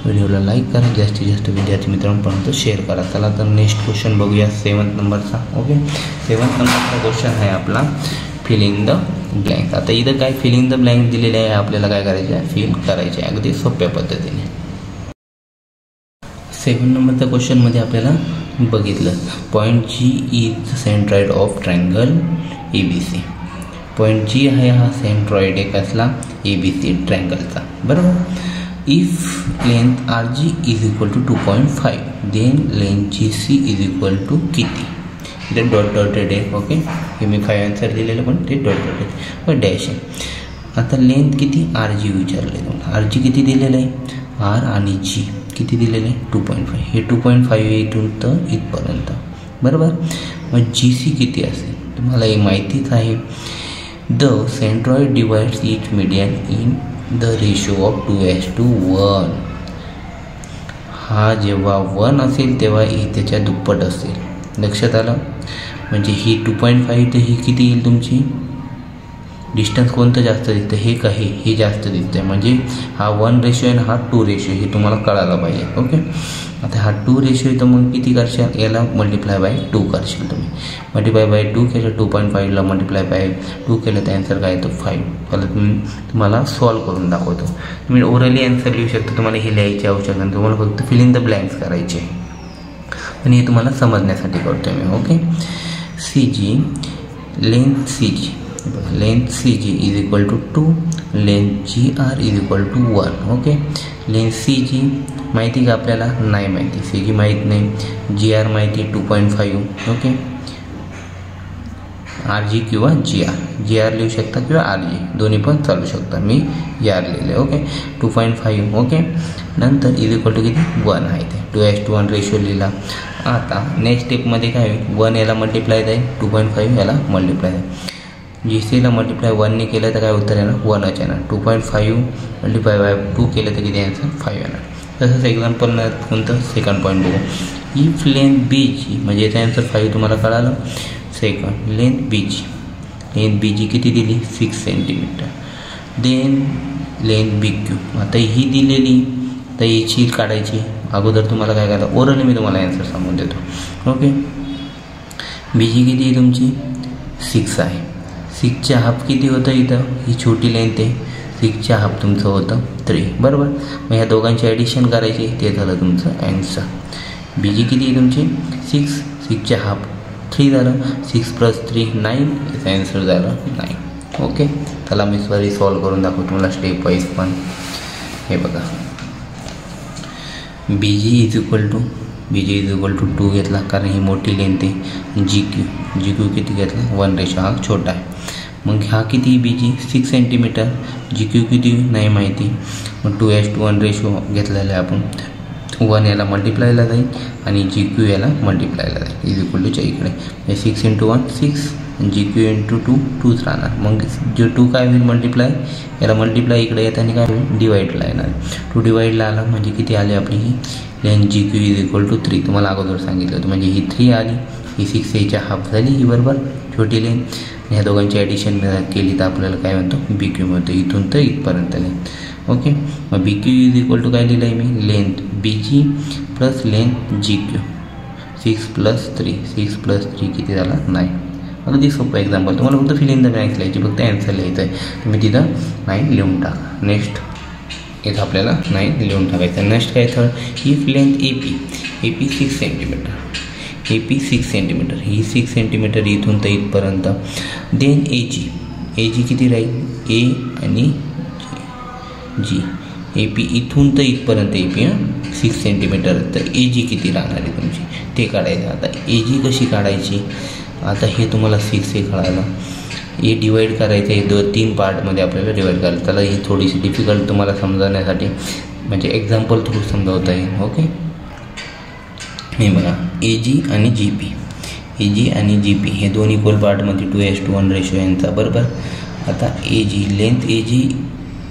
व्हिडिओला लाईक करा, जास्तीत जास्त विद्यार्थी मित्रांपर्यंत शेअर करा. चला तर नेक्स्ट क्वेश्चन बघूया, 7th नंबरचा. ओके, 7th नंबरचा क्वेश्चन आहे आपला फिल इन द ब्लँक. आता इथं काय फिल इन द ब्लँक दिलेले आहे, आपल्याला काय करायचे आहे, फिल करायचे आहे अगदी सोप्या पद्धतीने. 7 नंबरच्या क्वेश्चनमध्ये आपल्याला बघितलं, point G is centroid of triangle ABC. Point G आहे हा सेंट्रॉइड आहे कसला, ABC ट्रायंगलचा. बरोबर, if length RG is equal to 2.5 then length GC is equal to किती. ते डॉट डॉटेड आहे. ओके, हे मी 5 आन्सर दिलेलं पण ते डॉट डॉटेड व डॅश आहे. आता लेंथ किती आर जी विचारले तुम्हाला. आर जी किती दिलेलं आहे, आर आणि जी किती दिलेलं आहे 2.5. हे 2.5 इथून तर इथपर्यंत बरोबर. मग जी सी किती असेल तुम्हाला हे माहितीच आहे. The centroid divides each median in the ratio of 2:1. हा जेव्हा 1 असेल तेव्हा ही त्याच्या दुप्पट असेल. लक्षात आलं. म्हणजे ही 2.5 तर ही किती येईल तुमची. डिस्टन्स कोणतं जास्त दिसतं, हे का हे जास्त दिसतं. म्हणजे हा 1 रेशो आहे, हा 2 रेशो हे तुम्हाला कळायला पाहिजे. ओके, आता हा 2 रेशो आहे तर मग किती करशाल, याला मल्टिप्लाय बाय 2 करशील तुम्ही. मल्टिप्लाय बाय 2 केलं, 2.5ला मल्टिप्लाय बाय 2 केलं तर आन्सर काय येतो 5. त्याला तुम्हाला सॉल्व करून दाखवतो. तुम्ही ओरली आन्सर लिहू शकता. तुम्हाला हे लिहायची आवश्यकता नाही, तुम्हाला फक्त फिल इन द ब्लँक्स करायचे. पण हे तुम्हाला समजण्यासाठी करतो मी. Okay, C G length C G, length C G is equal to 2, length G R is equal to 1. Okay, length C G माहिती का आपल्याला, नाही माहिती. सी जी माहीत नाही, जी आर माहिती 2.5. ओके, आर जी किंवा जी आर लिहू शकता किंवा आर जी दोन्ही पण चालू शकता. मी जी आर लिहिले. ओके, 2.5. ओके, नंतर इज इक्वल टू किती 1 आहे ते 2:1 रेशो लिहिला. आता नेक्स्ट स्टेपमध्ये काय होईल, 1 याला मल्टिप्लाय जाईल, 2.5 याला मल्टिप्लाय जाईल. जी सीला मल्टिप्लाय 1ने केलं तर काय उत्तर येणार 1च येणार. 2.5 मल्टिप्लाय बाय 2 केलं तर किती आन्सर 5 येणार. तसंच एक्झाम्पल कोणतं सेकंड पॉईंट बघू. इफ लेंथ बी जी, म्हणजे याचा आन्सर 5 तुम्हाला कळालं. सेकंड लेंथ बी जी, लेंथ बी जी किती दिली 6 सेंटीमीटर. देन लेंथ बी क्यू, आता ही दिलेली तर याची काढायची. अगोदर तुम्हाला काय करायचं, ओरली मी तुम्हाला आन्सर सांगून देतो. ओके, बी जी किती आहे तुमची 6 आहे. 6चे हाफ किती होतं इथं, ही छोटी लेंथ आहे. 6चे हाफ तुमचं होतं 3 बरोबर. मग ह्या दोघांची ॲडिशन करायची, ते झालं तुमचं आन्सर. बी जी किती आहे तुमची 6, 6चे हाफ 3 झालं. 6 + 3 9, याचा आन्सर झालं 9. ओके, त्याला मी सॉल्व करून दाखवतो तुम्हाला स्टेप वाईज. पण हे बघा, बी जी इज इक्वल टू 2 घेतला कारण ही मोठी लेंथ आहे. जी क्यू किती घेतला 1 रेशो, हा छोटा आहे. मग हा किती बी जी 6 सेंटीमीटर, जी क्यू किती नाही माहिती. मग 2:1 रेशो घेतलेला आहे आपण. 1 याला मल्टिप्लायला जाईल आणि जी क्यू याला मल्टिप्लायला जाईल. इज इक्वल टूच्या इकडे 6 × 1 6, जी क्यू × 2 2च राहणार. मग जो 2 काय होईल मल्टिप्लाय, याला मल्टिप्लाय इकडे येताना काय होईल डिवाईडला येणार. 2 डिवाईडला आला म्हणजे किती आली आपली ही length G Q is equal to 3. तुम्हाला अगोदर सांगितलं होतं. म्हणजे ही 3 आली, ही 6 याच्या हाफ झाली ही बरोबर छोटी लेंथ. ह्या दोघांची ॲडिशन केली तर आपल्याला काय म्हणतो बी क्यू म्हणतो, इथून तर इथपर्यंत लेंथ. ओके, मग बी क्यू इज इक्वल टू काय लिहिलं आहे मी, लेंथ बी जी प्लस लेंथ जी क्यू. 6 + 3, 6 + 3 किती झाला 9. अगदी सोपं एक्झाम्पल. तुम्हाला फक्त फिल इन द ब्लँक्स लिहायची, फक्त आन्सर लिहायचं आहे. तुम्ही तिथं 9 लिहून टाका. नेक्स्ट इथं आपल्याला 9 लिहून टाकायचं. नेक्स्ट काय third, if length A P 6 centimetre, A P 6 centimetre, he 6 centimetre इथून तर इथपर्यंत. देन ए जी किती राहील, ए आणि जी. ए पी इथून तर इथपर्यंत ए पी 6 सेंटीमीटर, तर ए जी किती राहणार आहे तुमची ते काढायचं. आता ए जी कशी काढायची, आता हे तुम्हाला 6 हे कळालं. हे डिवाईड करायचं आहे 3 पार्टमध्ये आपल्याला डिवाईड करायचं. त्याला ही थोडीशी डिफिकल्ट तुम्हाला समजवण्यासाठी म्हणजे एक्झाम्पल थ्रू समजावता येईल. ओके, हे बघा ए जी आणि जी पी हे दोन इक्वल पार्टमध्ये 2:1 रेशो यांचा बरोबर. आता ए जी length A G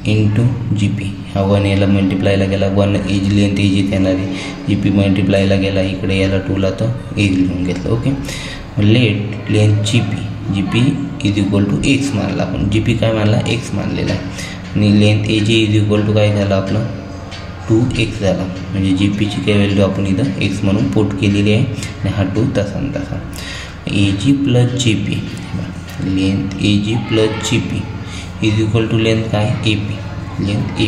into G P, हा 1 याला मल्टिप्लायला गेला, 1 ए जी लेंथ ए जीच येणार आहे. जी पी मल्टिप्लायला गेला इकडे याला 2ला तर ए लिहून घेतलं. Okay, length G P is equal to X मानला आपण. जी पी काय मानला एक्स मानलेला आहे. आणि length A G is equal to काय झालं आपलं 2x झाला. म्हणजे जी पीची काय व्हॅल्यू आपण इथं एक्स म्हणून पुट केलेली आहे आणि हा 2 तसा तसा. A G plus G P, length A G plus G P is equal to length काय A P, length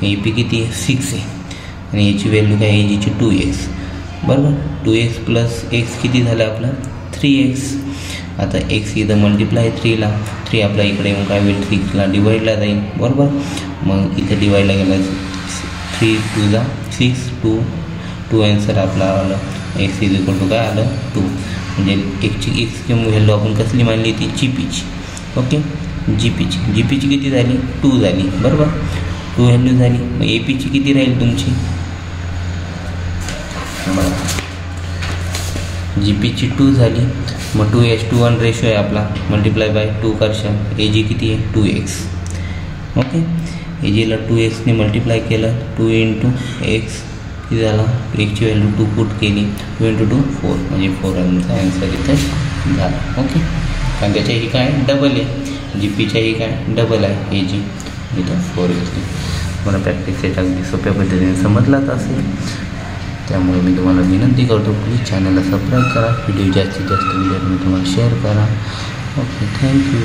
A P किती आहे 6 आहे आणि याची व्हॅल्यू काय ए जीची 2x बरोबर. 2x प्लस एक्स किती झालं आपलं 3x. आता एक्स इथं मल्टिप्लाय 3ला, 3 आपला इकडे मग काय होईल 6ला डिवाईडला जाईल बरोबर. मग इथं डिवाईडला गेला 3 × 2 = 6, 2 आन्सर आपला आलं. एक्स इज इक्वल टू काय आलं 2. म्हणजे एक्सची व्हॅल्यू आपण कसली मानली ती जी पीची. ओके, जी पीची किती झाली 2 झाली बरोबर. 2 व्हॅल्यू झाली. मग ए पीची किती राहील तुमची बघा, जी पीची 2 झाली. मग 2:1 रेशो आहे आपला, मल्टिप्लाय बाय 2 करशा. ए जी किती आहे 2x. ओके, ए जीला 2xने मल्टिप्लाय केलं. 2 × x किती झाला, एक्सची व्हॅल्यू 2 पुट केली. 2 × 2 4 म्हणजे 4 आमचा ॲन्सर इथे झाला. ओके, कारण त्याच्याही काय डबल आहे, जी पीच्याही काय डबल आहे, ए जी इथं 4 येते. मला प्रॅक्टिस सेट अगदी सोप्या पद्धतीने समजलाच असेल. त्यामुळे मी तुम्हाला विनंती करतो, प्लीज चॅनलला सबस्क्राईब करा. व्हिडिओ जास्तीत जास्त व्हिडिओ तुम्हाला शेअर करा. Okay, thank you.